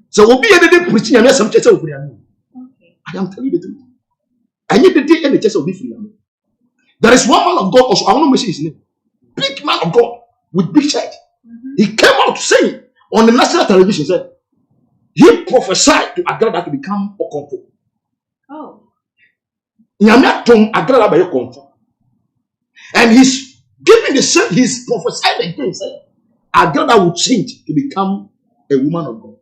So we'll be able to preaching and some church over here. I am telling you the truth. I need the day and the church will be free. There is one man of God also, I want to mention his name. Big man of God with big church. He came out to say on the national television, said, he prophesied to Agrada to become Okonfo. Oh. And he's giving the same, he's prophesied again, said, Agrada will change to become a woman of God.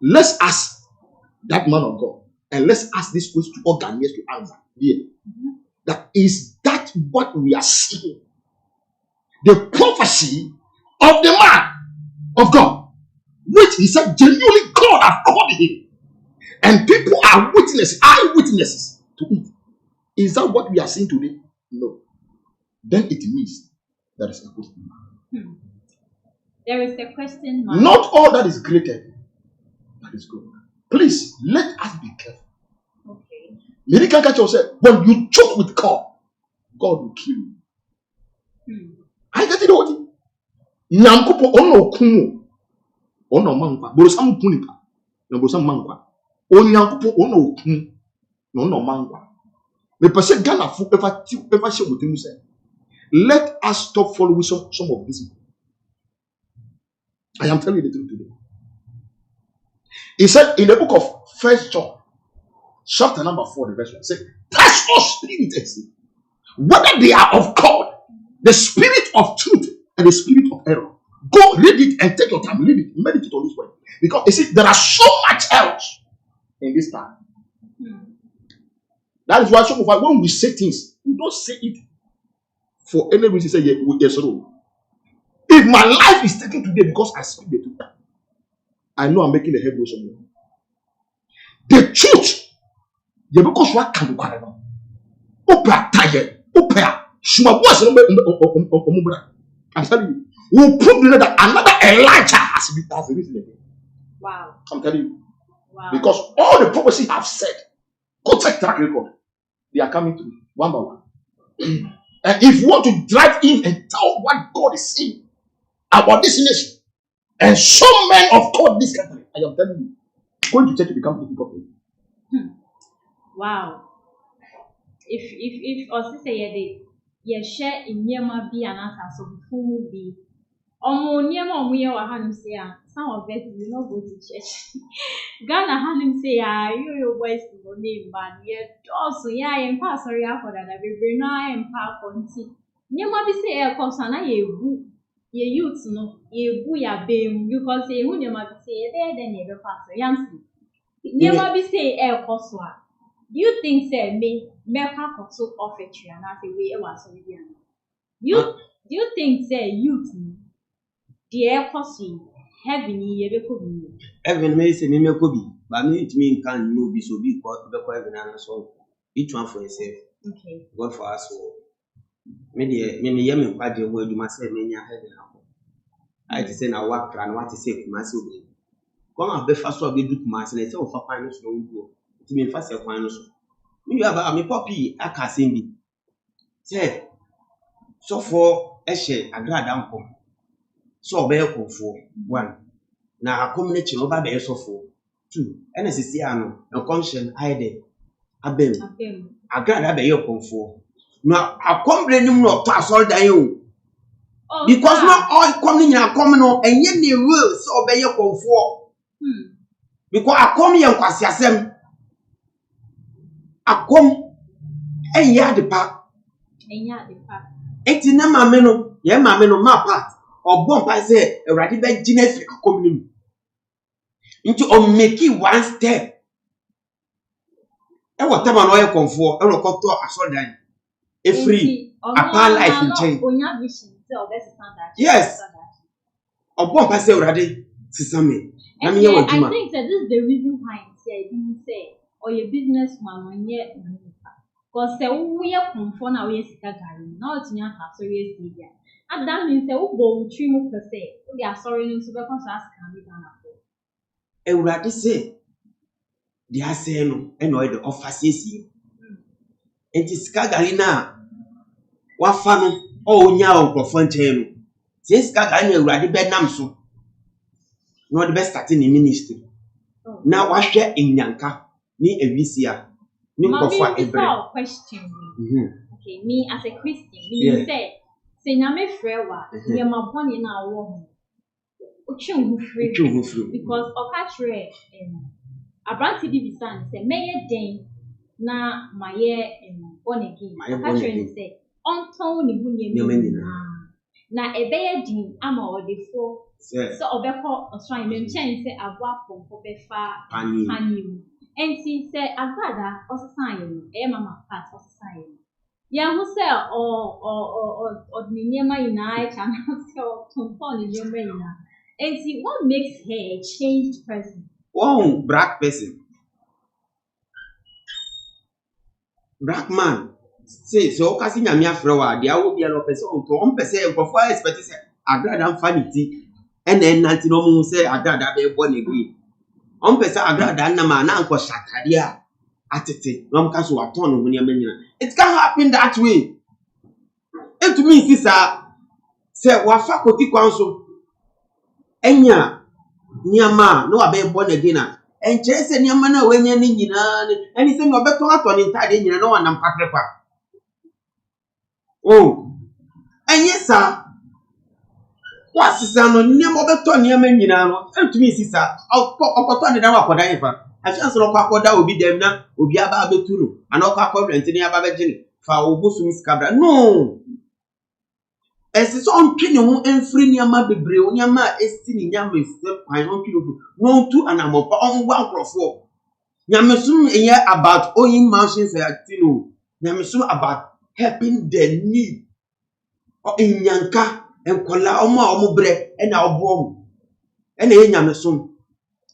Let's ask that man of God, and let's ask this question to all Ghanaians to answer. Yeah. That is that what we are seeing? The prophecy of the man of God, which he said genuinely God have called him, and people are witnesses, eyewitnesses to it. Is that what we are seeing today? No. Then it means there is a question mark. There is a question mark. Not all that is created that is good. Please let us be careful. Okay. Medical culture said, when you joke with God, God will kill you. I get it already. Nyankopo ono kumu ono mankwa borosam kunipa na borosam mankwa onyankopo ono kumu no ono mankwa me pese Ghana fu ever share with him say let us stop following some of these people. I am telling you the truth today. He said in the book of 1 John chapter number 4 the verse 1 said touch all spirits whether they are of God, the spirit of truth and the spirit of error. Go read it and take your time, read it, meditate on this word. Because you see, there are so much else in this time. That is why some of us, when we say things, we don't say it for any reason. Say yes or no. If my life is taken today because I speak the truth, I know I'm making a headway somewhere. The truth, yeah, because what can you carry on? Opa tired, opa. I'm telling you, we'll prove that another Elijah has risen again. Wow. I'm telling you. Wow. Because all the prophecies have said, go check track record. They are coming through one by one. And if you want to drive in and tell what God is saying about this nation and some men of God this country, I am telling you, going to church to become difficult. Wow. If or say ye share in Yama be an answer so who be Yama we are Hanum say some of us will not go to church. Ghana Hanum say you waste your name but yet also and pass sorry for that we bring and park on tea. Yama be say a course and ye youth no ye boo ya beam because say who you might say there then never pass a young. Never be say air cost one. Do you think say me America cost off a tree and I say we was so you do you think say youth the air cost heaven ye could be Heaven may say me could be, but me it mean can no be so big for the heaven and so each one for yourself. okay. God for us all. Me yemi kwa de word you must say me nya heaven now. I say na work plan what to say to myself. Come and be fast so be do commerce na say o fa kwan no so wo. Ti me fa say kwan no so. Me aba me popi aka sem bi. Say so for ehye agrada nkom. So obey konfo 1. Na community no ba be so for 2. NSC ano no conscience hide abem. Agrada be your konfo. Na akombre nim no to asol dan yo. Because not all coming in come no enye ne rules obey your konfo. Because I come here kwasi asem. Akom enya de pa. Eti na mame no, ye mame no ma part. Ogbon pa say Ewrade be gine fi akom nim. Nti o make one step. E whatever no ye konfo, e no koto asodan. E free. Apa life in change. Onya vision say obese standard. Yes. Ogbon pa say Ewrade sisame. I think that this is the reason why I didn't say or your businessman when yet because we are conform now we sika gari now it's not have serious media and that means that we go three more per se we are sorry no super ask can be done Ewrade say they are saying no and no the offer says enti sika gari na wa fa no o nya o profan chen no say sika gari na Ewrade be nam so no the best starting in ministry now wa hwe enyanka ni ewisia ni kofa ebre question okay me as a Christian me say nyame frɛ wa ye ma bɔne na wo ho otwe ho frɛ because okatre abranti di bisan say meye den na maye bɔne again okatre ni say onton ni hu nyame na ebeye din ama odefo so obeko osran me nchen say avoa pompo befa paniu enti say agada osesan ye mama pass osesan ye ya hu say odninyema ina e channel say pompo ni nyema ina enti what makes her a changed person one black person black man say so kasi nyame afre wa dia wo bia no person on person nkofo expect say agrada fanity and nanti no mu say agrada be born again on person agrada na ma na nko shakade a atete no mka so waton no nyame nyina it can happen that way it means sisa say wa faculty kwanso enya nyama no abe born again na enche se nyama na wenya ni nyina eni se no beto atoni ntade nyina no wanam pakrepa oh enye sa wa sisa no nyama beto nyama nyina no entumi sisa okoto ne da wakoda yefa afianso no kwakoda obi dem na obi aba abetu no ana okwa rent ni aba begine fa obusum skabra no esi so ontwe ne ho emfiri nyama bebre nyama esi ni nyama esi kwan ontwe no tu anamopa onwa nkrofo nyamesum enye about owing mountains actino nyamesum about helping the need o enyanka enkola omo bre na obo ena ye nyamesum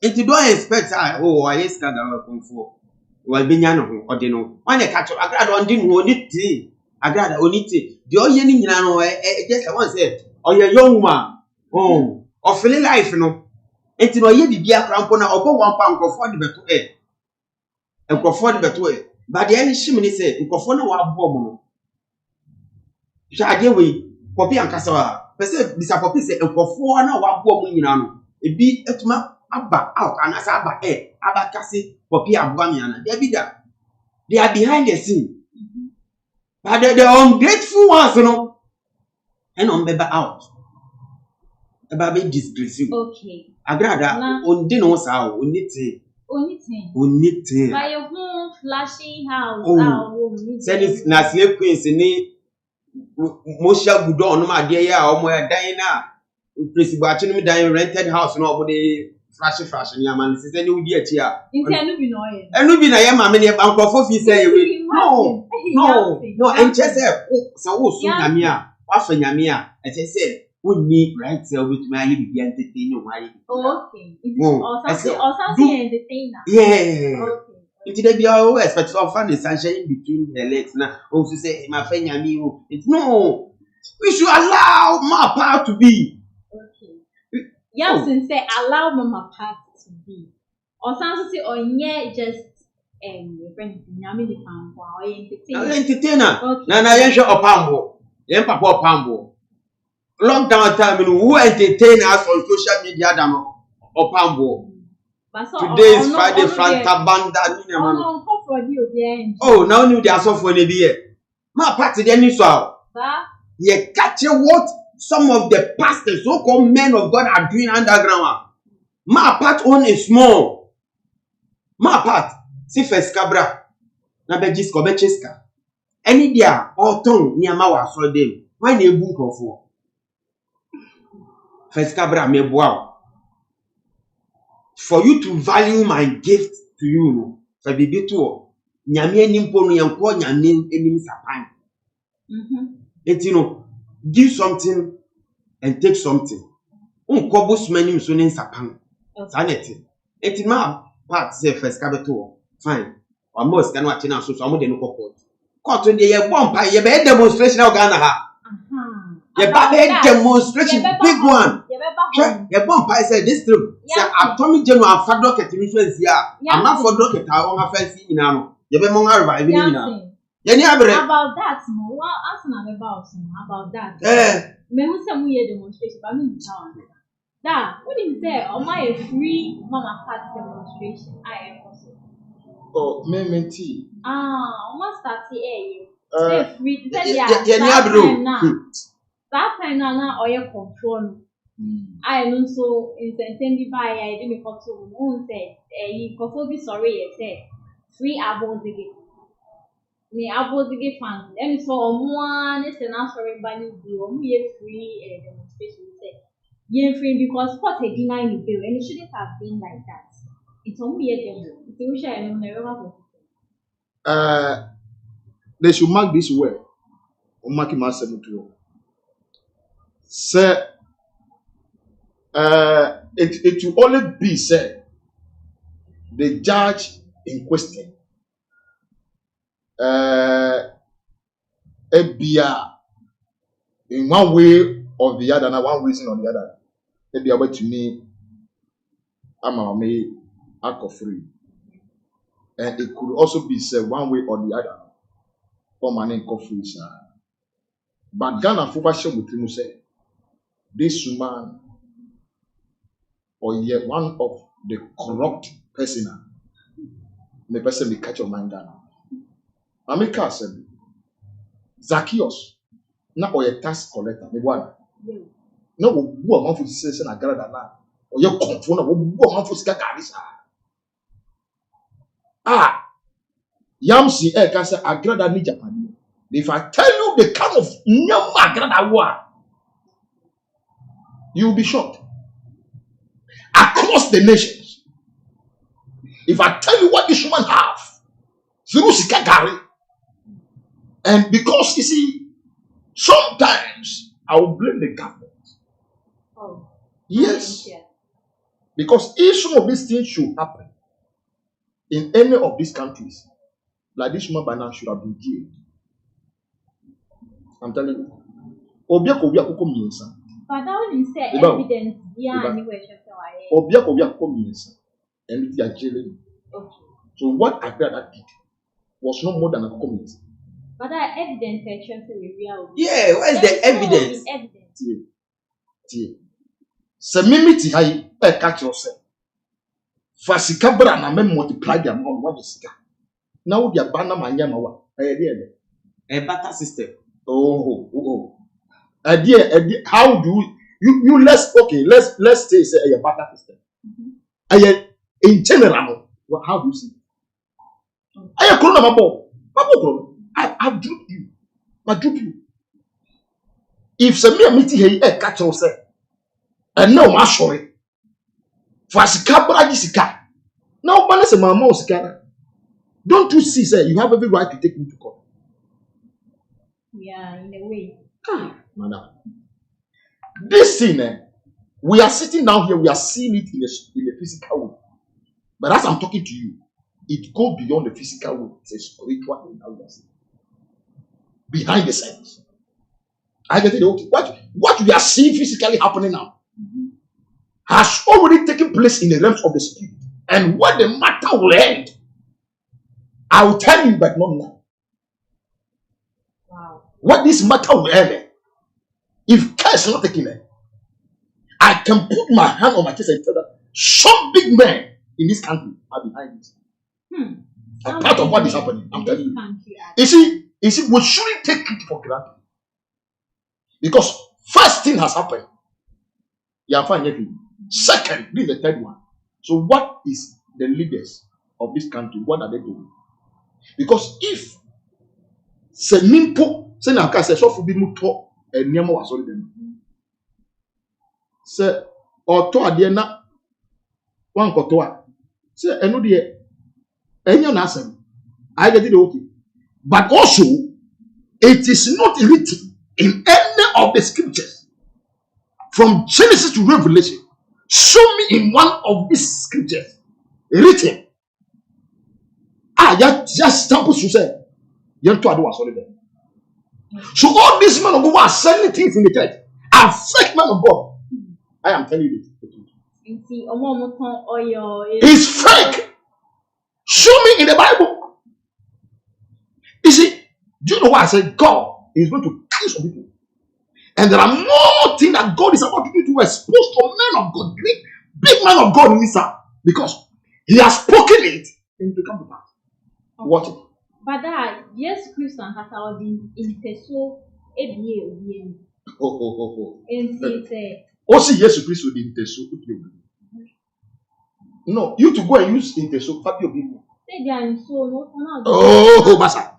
enti don't expect yes ka da konfo wa benya no ho ode no wane ka cho agrada ondi no oni ti agrada oni ti de oye ni nyina no just one say oye young man of feeling life no enti no ye bibia krampo na obo wan pa nkofo de beto nkofo de beto but the any shimini say nkofo na wa abo mo no jade we popi ankasa wa pese bisa popi say nkofo na wa abo mo nyina no ebi etuma aba out and as aba aba kasi popi abua miana they are behind the scene but the ungrateful ones no and on beba out aba be disgrace you okay agrada ondi no sa onite by your home flashy house say na slave queens ni Mosha Gudon no ma de ya omo ya dan na principal achi no dan rented house no obo de flash ni amani se ni udi echi a Nti enu bi no ye. enu bi na ye ma me ne bankrofo fi say we no enche se wo so nyame a wa fa nyame a eche se wonni right say we to my be entertain no why Okay. Also entertainer. yeah Okay. Nti dey be all expect to find the sunshine between the legs na o so say ma fa nyame o no we should allow my part to be. Okay. Yes, and say allow mama part to be. Or sometimes say onye just friend nyame di pampo or entertainer. Okay. Na yen hwe opambo. Yen papa opambo. Lockdown time who entertain us on social media than opambo. Today is Friday Franta Banda ni man. Oh, now you dey aso for na bi here. Ma party dey ni so. You catch what some of the pastors, so-called men of God, are doing underground. My part on is small. My part, see first cabra. Na begis ko becheska. Any dia or tongue ni ama wa so dem. Why na ebu nkofo? First cabra me boa. For you to value my gift to you, no. For bibi to nyame enimpo no yenko nyame enim sapan. You know, give something and take something. Unkobus many so nin sapan. Sanity. It ma part say first capital. Fine. Or most can watch now so some de no court. Court when ye bomb ye be demonstration of Ghana ha. Ye ba demonstration big one. Ye bomb say this trip. Say atomic general for docket influence here. I'm not for docket on a fancy in ano. Ye be mon arrive in now. About that, no. What asking about that? Me who say we demonstration, but me tell that. What did you say? On my free mama part demonstration, I am also. Oh, me tea. Almost start here. Say free. That time now, or your control. I know so incentive by I didn't go to moon say, you could be sorry, say free above the game. Me abo the fans. Let me so one is an answering by you free demonstration say ye free because what a deny the bill and it shouldn't have been like that. It's only a demo. It's a wish I never they should mark this word. Or mark him as 72. Say it will only be said the judge in question in one way or the other, one reason or the other, maybe about to me, I'm me alcohol free, and it could also be said one way or the other, for my name coffee. But Ghana for what with him say this woman or yet one of the corrupt person, the person we catch your mind Ghana. America said, Zacchaeus, na oye tax collector, me one. No, who among for session a grada na, or your control, who among for scacarisa. Yamsi, Kasa, a grada ni Japan. If I tell you the kind of nyama grada war, you'll be shocked. Across the nations. If I tell you what this woman have, through Sikagari. And because you see, sometimes I will blame the government. Oh. Yes. Because if some of these things should happen in any of these countries, like this woman by now should have been jailed. I'm telling you. But that one say evidence. And they are jailing. Okay. So what Agrada did was no more than a comment. But that evidence actually real. Yeah, where's the evidence? Se mimiti hai catch yourself. Fasikabra na men multiply their amount what is that? Now they are banner my yama. A barter system. Oh. Idea, how do you let's say a barter system. In general, how do you see? I corona mabo. I've dropped you. I dropped you. If some meeting here catch yourself, and no, I'm sorry. For sika bragi sika. Now, balance a mama sika. Don't you see, sir? You have every right to take me to court. Yeah, in a way. Madam, this thing, we are sitting down here, we are seeing it in a physical way. But as I'm talking to you, it goes beyond the physical way. It's a spiritual thing that we are seeing. Behind the scenes. I get it. Okay. What we are seeing physically happening now has already taken place in the realms of the spirit. And what the matter will end, I will tell you, but not now. Wow. What this matter will end, if care is not taken it, I can put my hand on my chest and tell that some big men in this country are behind it. A part of what is happening, I'm telling you. You see, we shouldn't take it for granted. Because first thing has happened. Yeah, fine. Second, this is the third one. So what is the leaders of this country? What are they doing? Because if Senimpo, Senaka says, so for being taught and Nemo was already them. Say, or to Adiana, one kotoa. Say, I know the any answer. I get it okay. But also, it is not written in any of the scriptures from Genesis to Revelation. Show me in one of these scriptures written. Just stamp to say, young to was already there. So all these men of God are selling things in the church are fake men of God. I am telling you the truth. It's fake. Show me in the Bible. You see, do you know why I said God is going to kill some people? And there are more things that God is about to do to expose to men of God, great big men of God in this hour, because He has spoken it and it will come to pass. Watch it. But that yes, Christian has our in Teso ABA. And say, also, yes, Christ will be in Teso. No, you to go and use in Teso. Oh, Masa.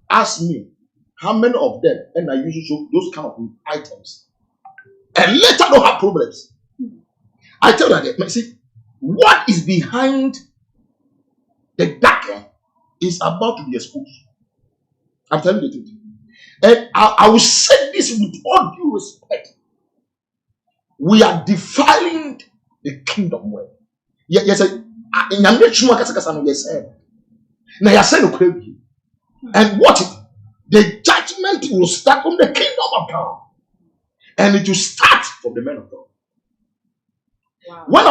Ask me how many of them and I usually show those kind of items and later don't have problems. I tell you that, see, what is behind the dark is about to be exposed. I'm telling you the truth. And I will say this with all due respect. We are defiling the kingdom way. Yes, in your nature, and what if the judgment will start from the kingdom of God, and it will start from the men of God. wow. When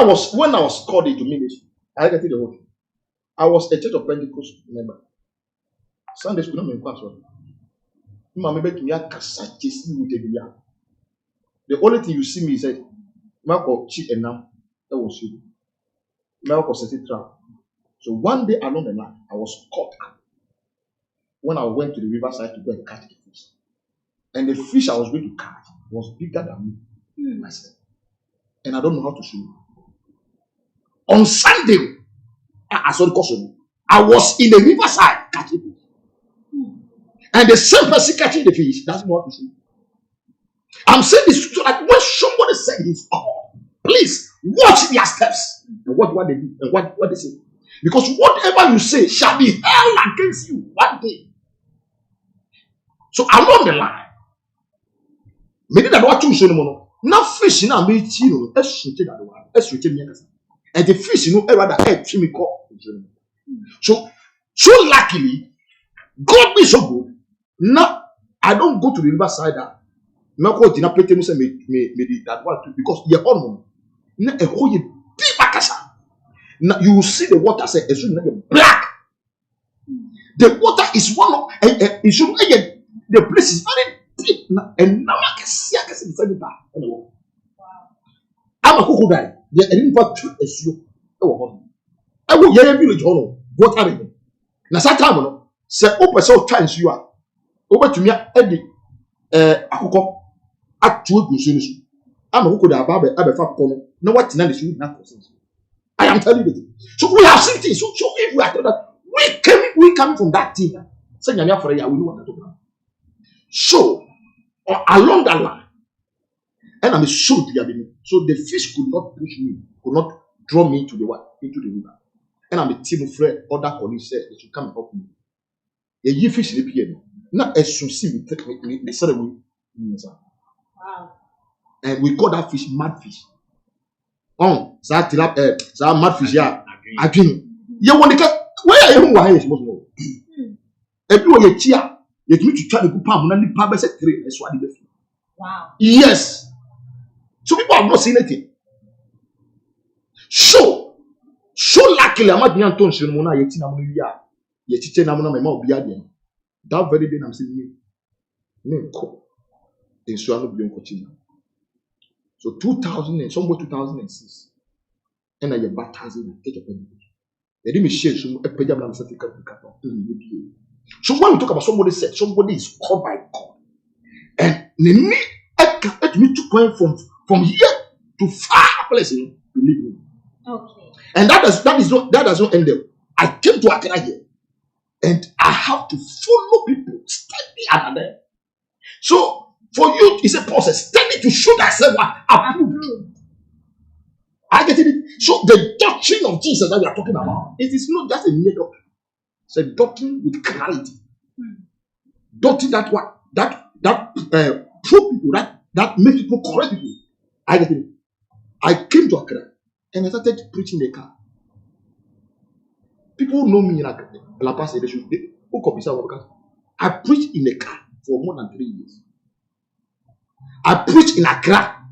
I was called into ministry, I get it the whole thing. I was a Church of Pentecost member. Sunday school, I'm in class. The only thing you see me is that Marco cheat and now that was you. Marco set it trap. So one day along the line, I was caught up when I went to the riverside to go and catch the fish. And the fish I was going to catch was bigger than me myself. And I don't know how to swim. On Sunday, I saw the caution. I was in the riverside catching fish. And the same person catching the fish doesn't know how to swim. I'm saying this so that when somebody said this, please watch their steps and watch what they do and what they say. Because whatever you say shall be held against you one day. So along the line, maybe that what you say no more. Now fish now me you know and the fish you know rather head me call. So luckily, God be so good. Now I don't go to the riverside. Now because you're on now a whole deep akasa. Now you will see the water say black. The water is one of it should the place is very deep and now I can see the back anyway. I'm a crocodile. Yeah, I didn't want to assume. I will hear village honor. What are you? Now, Satamano say, open so times you are over to me, Eddie. Akuko at 2 good. I'm a who could have a fat corner. No, what none is you not. I am telling you. So we have seen things. So if we are told that we come from that thing, say, Yanya for a year, we want to talk. So, along that line, And I'm a soul to Yabini. So the fish could not push me, could not draw me to the what? Into the river. And I'm a team of friends, other colleagues said they should come and help me. A year fish in the PM. Not as soon see me, they said we. Wow. And we call that fish mad fish. Oh, that mad fish, yeah. I think. You want to where are you? Why is supposed to know? Everyone you cheer, you need to try to go palm, and the palm is a tree. That's what it is. Wow. Yes. So people have not seen anything. So luckily, I'm not being told to Mona Yetina Muya, Yetite Namuna Memo Biadian. That very day I'm saying, no, in Suano Bion Cochina. So 2000 and somewhere 2006, and I get baptized in the church of Pentecost. They didn't share some epidemic certificate. So when we talk about somebody said somebody is called by God, and they need to point from here to far places to live in. Okay. And that does not end there. I came to Accra here, and I have to follow people steady and there. So for you, it's a process. Steady to show thyself what approved. I get it. So the doctrine of Jesus that we are talking about, it is not just a mere doctrine. It's a doctrine with clarity. Doctrine that prove people, that make people correct people. I get it. I came to Accra and I started preaching the car. People know me in Accra. I preached in the car for more than 3 years. I preached in Accra,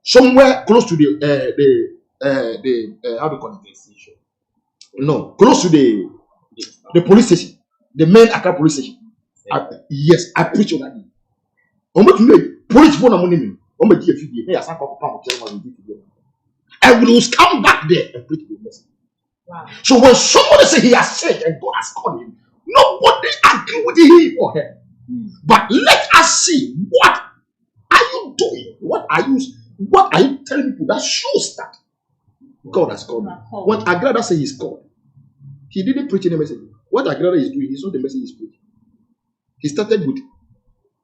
somewhere close to the how do you call it? No, close to the police station, the main Accra police station. Yes, I preached on that day. Police phone money. I will come back there and preach the message. Wow. So when somebody say he has said and God has called him, nobody agree with him or her. But let us see, what are you doing? What are you telling people that shows that God has called him? When Agrada says he's called, he didn't preach any message. What Agrada is doing is not the message he's preaching. He started with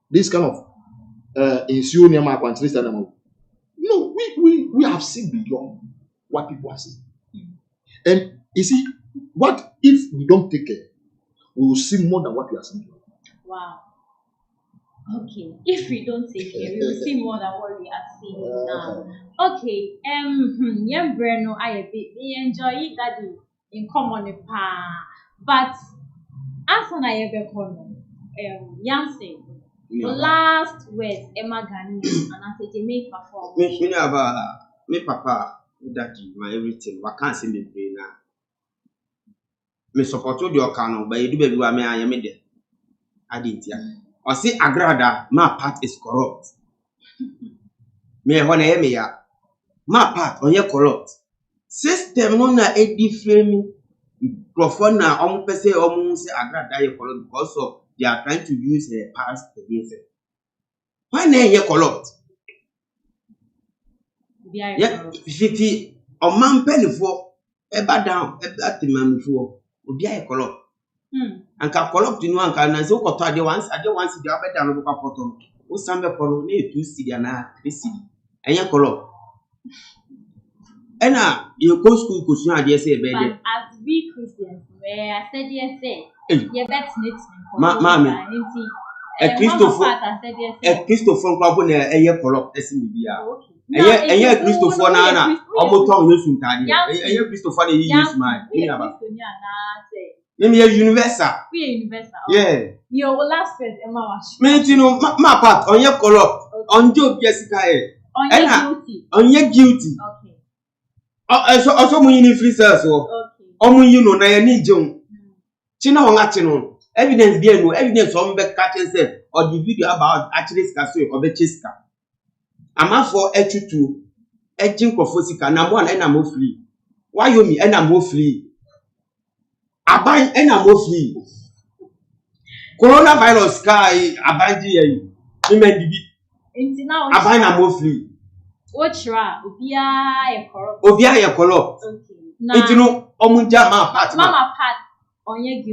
this kind of no, we have seen beyond what people are saying. And you see, what if we don't take care? We will see more than what we are seeing. Wow. Okay. If we don't take care, we will see more than what we are seeing now. Okay. Yeah, Breno, we enjoy that in common but as an Yancy, the last words Emma Gani and I said you make perform. Me about me papa, daddy, my everything. What can't see me pay now. Me support your canon, but you do baby where me I am there. I didn't hear. I see Agrada, my part is corrupt. Me when I am here, my part on your corrupt. System no na a different profana pese say Agrada you corrupt because of they are trying to use her past against her. Why na you corrupt? Yeah, 50 or man penny for eba down, eba timam for obi a corrupt. And can corrupt in one can so ko to once the abed down go papoto. O sambe kono na 2 cedi na 3 cedi. Enye corrupt. Ena you go school ko sun ade say ebe there. As we Christians, where I said yes say, you bet next Mammy, a Christopher Papa na eye corrupt SMBia. Eye Christopher na almost on you soon. Eye Christopher use my. Maybe a universal. Yeah. Your last word, Emma was. Me you know my part on your corrupt on Job Jessica. On your guilty. Okay. Also mo yin free sales o. Omo yin no na ya ni jom. China won achino. Evidence there no evidence on be catch say or the video about actually scaso or be chiska. Ama for etutu ejin kofosika na mo na mo free. Why you me na mo free? Aban na mo free. Coronavirus kai abanji yi. Imen dibi. Aban na mo free. Ochra Obia ye corrupt. Okay. Now, Mama part ɔnyɛ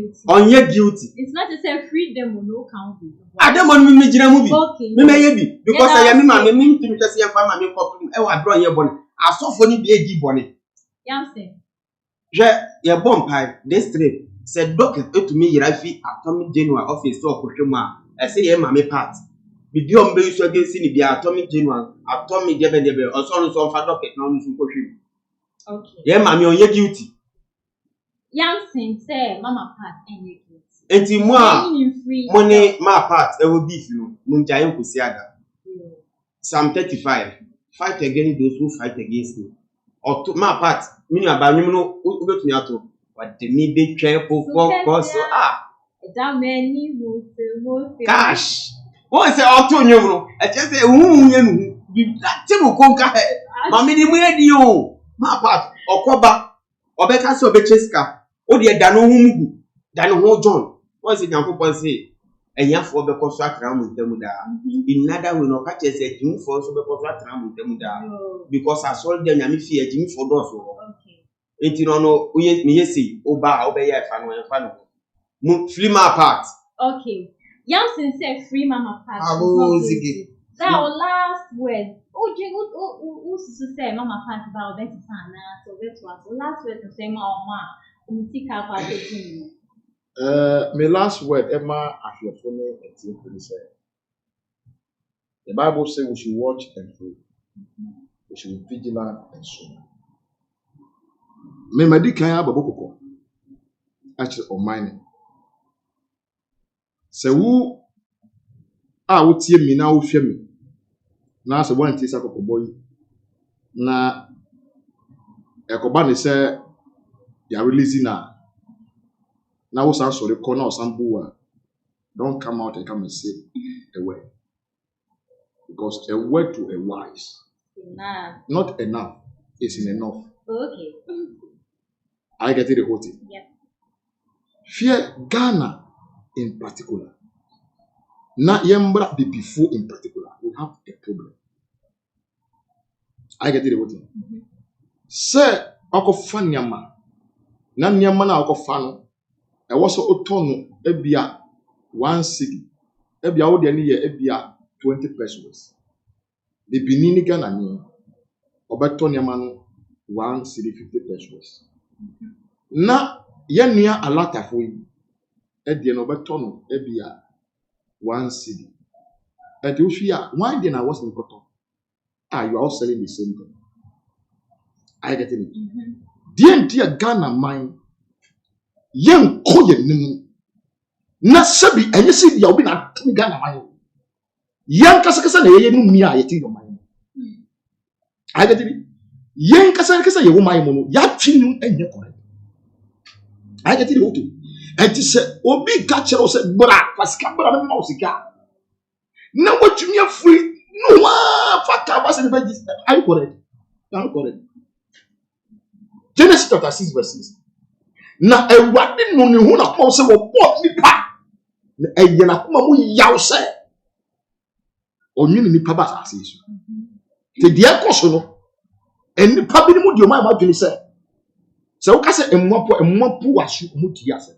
guilty. It's not to say freedom or no count. Adam on me gyina mu bi. Okay. Me may be because I am ma me ntimi twese yɛ fa ma me kɔpem e wa draw yɛ bɔne. Asɔfo ni bi edi bɔne. Yamse. Hwɛ yɛ bɔ mpai this trip said docket etumi yira fi atomic general office so ɔkɔhwɛ mu a ɛsɛ yɛ ma me part. Bibi on be so against ni bi atomic general atomic debe ɔsɔre so ɔfa docket na ɔno so kɔhwɛ mu. Okay. Yɛ ma me ɔnyɛ guilty. Yamse say mama part any guilty. Enti mo a money my part e will beef no mo njaye nkosi ada. Psalm 35 fight against those who fight against me. Or to my part mini abanwum no ubetumi ato what the me be twen for so that many most cash wọ́n sẹ́ ọ̀tún yẹn wọ́n ẹ̀kyẹ́ sẹ́ ehun yẹn nu bi láti mu kọ́ńká ẹ̀ maame ni mu yẹ di o my part ọ̀kọ́ba ọ̀bẹ́ka sẹ́ ọ̀bẹ́kyẹ́ sika ó di ẹ̀dá no ho mugu dá no ho John wọ́n sẹ́ nyankopɔn sẹ́ ẹ̀yàfọ́ bẹ́kọ́ so atena mu ntẹ́mu daa in another way na ọ̀ka kyerẹ́ sẹ́ ẹ̀jìmúfọ́ so bẹ́kọ́ so atena mu ntẹ́mu daa because asọ́rọ̀ dẹ̀ nyame fi ẹ̀jìmúfọ́ dọ́ọ̀sọ̀ eti no oye me yesi oba obeye efa no mu free my part. Okay. Yamson said free mama part. That our last word. Who say mama part about that sana so that was last word to say mama umutika kwa team. My last word Emma afiofone etin ko say. The Bible says we should watch and pray. We should be vigilant and sober. Me madi kan ababokoko actually on mine se wu a wotie mi na wo hwe mi na se won tie sakoko boy na ekoba ne se ya release na wo san sori ko na o san buwa don't come out and come and say a word because a word to a wise not enough is enough. Okay. I get the whole thing. Yeah. Fear Ghana in particular. Not Yembra before in particular. We have a problem. I get the whole thing. Sir, Uncle Fanyama. Nan Yamana Uncle Fano. I was so autonomous. Ebia 1 city. Ebia Odiani, Ebia 20 pesos. The Benini Ghana ni. Obeton Yamano 1 city 50 pesos. Na yenua alatafo yi e no beto no e bia 1 cedi e de ohia why dey na was in koto you are all selling the same thing. I get it. Dear Ghana mine yen ko ye nim na sabi enye si dia obi na tumi Ghana mine yen kasa na ye nim mi a ye ti yo mine. I get it. Yen kasa ye wo mine mo no ya twinu enye correct. I get it okay. And to say, Obi catcher or said, Bra, Pascabra, and Mousica. Now what you mean free? No one, Fata was in the veggies. I'm correct. I'm correct. Genesis chapter 6, verse 6. Now, a wadding no one of Moses will bought me pa. A Yanakuma yaw say. Or you need Pabas assassin. The dear Cosono. And the public would you mind what you say. So, Cassa and Mopo was Mutias.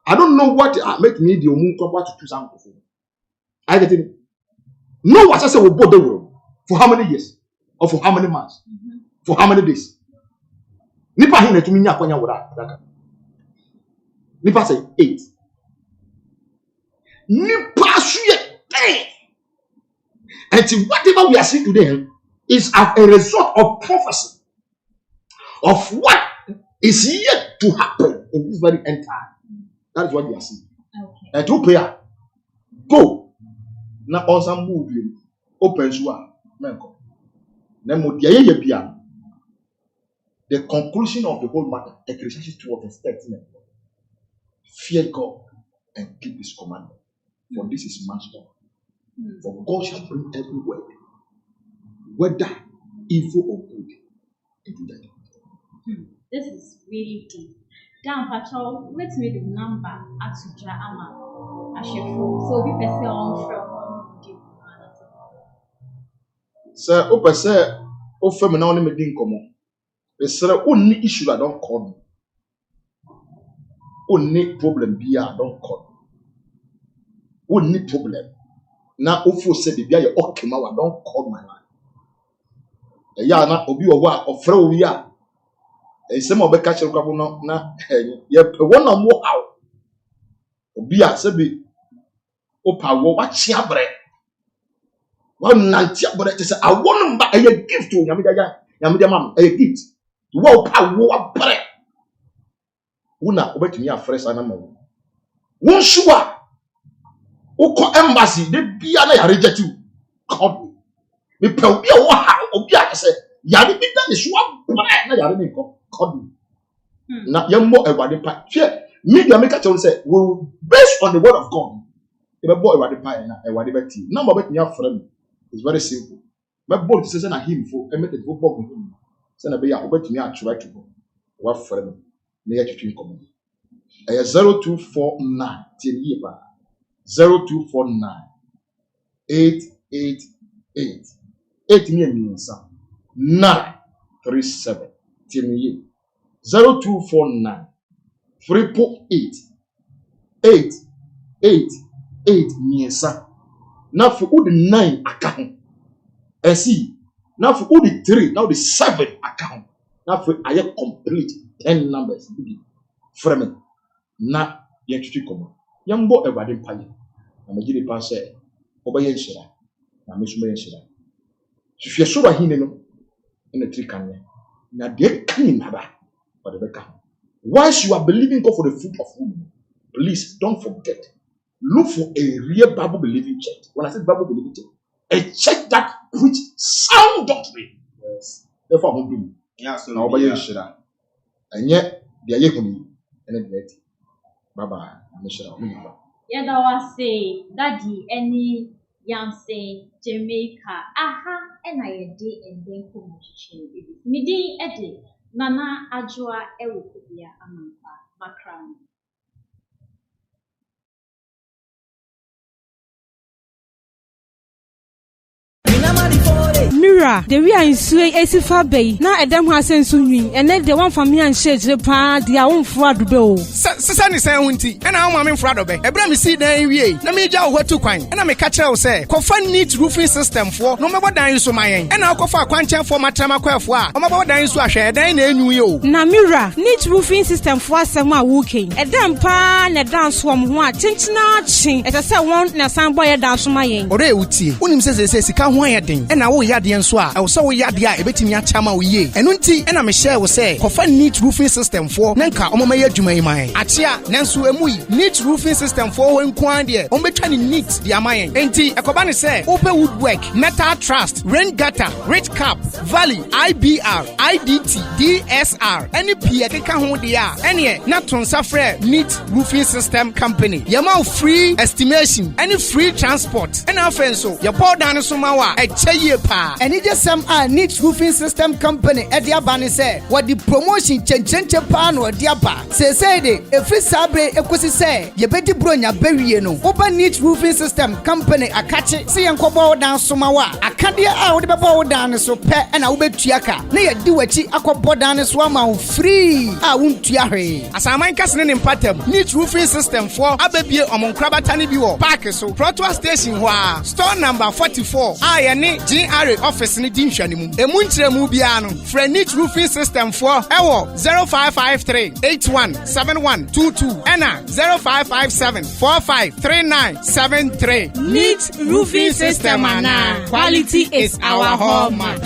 I don't know what make me the moon come back to 2,000. I get it. No, what I say will bother the world. For how many years? Or for how many months? For how many days? Nipa hine to me nyakwanya wura. Nipa say 8. Nipa suye. And whatever we are seeing today is a result of prophecy. Of what is yet to happen in this very end time. That is what we are seeing. Okay. And to prayer, go. Now on some move open to menko. The conclusion of the whole matter, Ecclesiastes 2 verse 13. Fear God and keep His commandment, for this is man's law. For God shall bring every word, whether evil or good, into that. This is really deep. Down patrol, let's read the number at Suja Ama Ashefo. So we pass on from Sir, Opa say, O Femina only made in common. The sir only issue I don't call me. only problem be don't call. Only problem. Now, if you say the be your okay, ma don't call my line. Ya na obi owa ofre owi a. Some of the catch no na ye one on more how. Obi a se bi opa wo wa chia bre. One nanti abre te say I want ba a gift to nyame mam a gift. Wo pa wo bre. Una obetumi afre sa na ma wo. Won sure Oko embassy, they be na reject you. God, me pe obi a wo ha obi a say yare bi da ne so abra na yare me ko God. Na yemmo ewade pa. Hwe media make a say we based on the word of God. E be bo ewade pa na ewade be ti. Number bet me afra me. It's very simple. Me bo say na him fo, e me the football go him. Say na be ya obetumi a try to go. Wa afra me. Na ya twetwe nkomo. E 0249 tin yi ba. 0249 888 937 Timiye 0249 888 miensa na for the 9 account see now for the 3 now the 7 account now for I complete 10 numbers from na yetwi komo yambo ewade mpaye na magiri pa se obaye nshira na mesume nshira hwehwe soro hine no na trikanne na de kan naba for the beka once you are believing God for the fruit of womb, please don't forget, look for a real Bible believing church. When I say Bible believing church, a church that preach sound doctrine. Yes, therefore I'm doing so now obaye nshira enye de ayehuni ene de bye bye. Yada was say daddy any yam say Jamaica aha and I day and then come midi ede nana ajwa ewo kubia amampa makram. Mira, the we are in Sway Asifa Bay. Now a damn has sent swing, and then the one from me and shades the pa, the own fraud bill. Sasani say winty, and I'm in front of it. Abraham see the NVA. Let me jaw what to coin. And I'm a catcher say, Kofan needs roofing system for no matter what so my and I'll go for a quantum for my time. I'm about dying so I share then in you. Now, Mira needs roofing system for some walking. A damn pan, a dance from what, tinchina ching, as I said, one na some boy dance from my end. Ore uti, unim says he can't wire thing, and I will yadi and swap. I was so yadia, a bit in your chama ye. And unti, and I'm share will say, Kofan needs roofing system for Nanka, Omaya Jumay Mai. Achia, Nansu Emui, needs roofing system for when Quandia, Ometani needs the Amayan. Enti, a Kobani say, open woodwork, metal trust, rain gutter, rich cap, valley, IBR, IDT, DSR, any Piaka hold the air, any not Safre needs roofing system company. Yamau free estimation, any free transport, and our friends so your poor down Sumawa, a chaye pa. And it just some needs roofing system company at the Abani say what the promotion chenche pan or diaba. Say de every sabre equisi say ye beti bronya bury no. Open needs roofing system company a catch it see and kobo down Sumawa. A candia out the bow down so pet and I will bet Tiaka. Nay do a chi aqua down swama free. I won't tiare. As I mind casting in pattern, needs roofing system for Abbey among Krabatani Bio, Park so Protua Station wa store number 44. I and GRA office in Dinshanimu. A Muntre Mubiano, French roofing system for Ewo 0553 817122 Anna 0557 453973. Neat roofing system, Anna. Quality is our hallmark.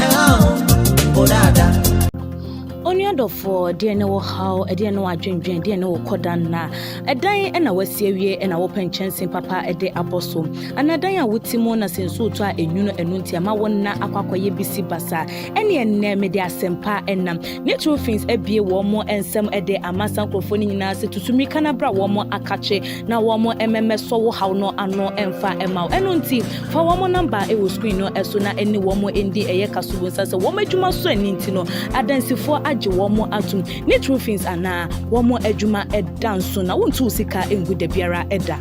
Oniadofo de ne wo haw de ne wo adwendwen de ne wo kodan na edan na wasiewie na wo penchensin papa de aboso anadan a wotimo na senso to a enwuno enunti ama wonna akwakoye bisi basa ene enne me de asempa enam natural things ebie wo mo ensem de amasa krofo ni nyina se tutumi kana bra wo mo akache na wo mo ememe so wo haw no ano emfa ema enunti fa wo mo number e wo screen no eso na eni wo mo endi eye kasubo sase wo madwuma so aninti no adansifo womo atum natural things ana womo adwuma edanso na wontu sika engu de biara eda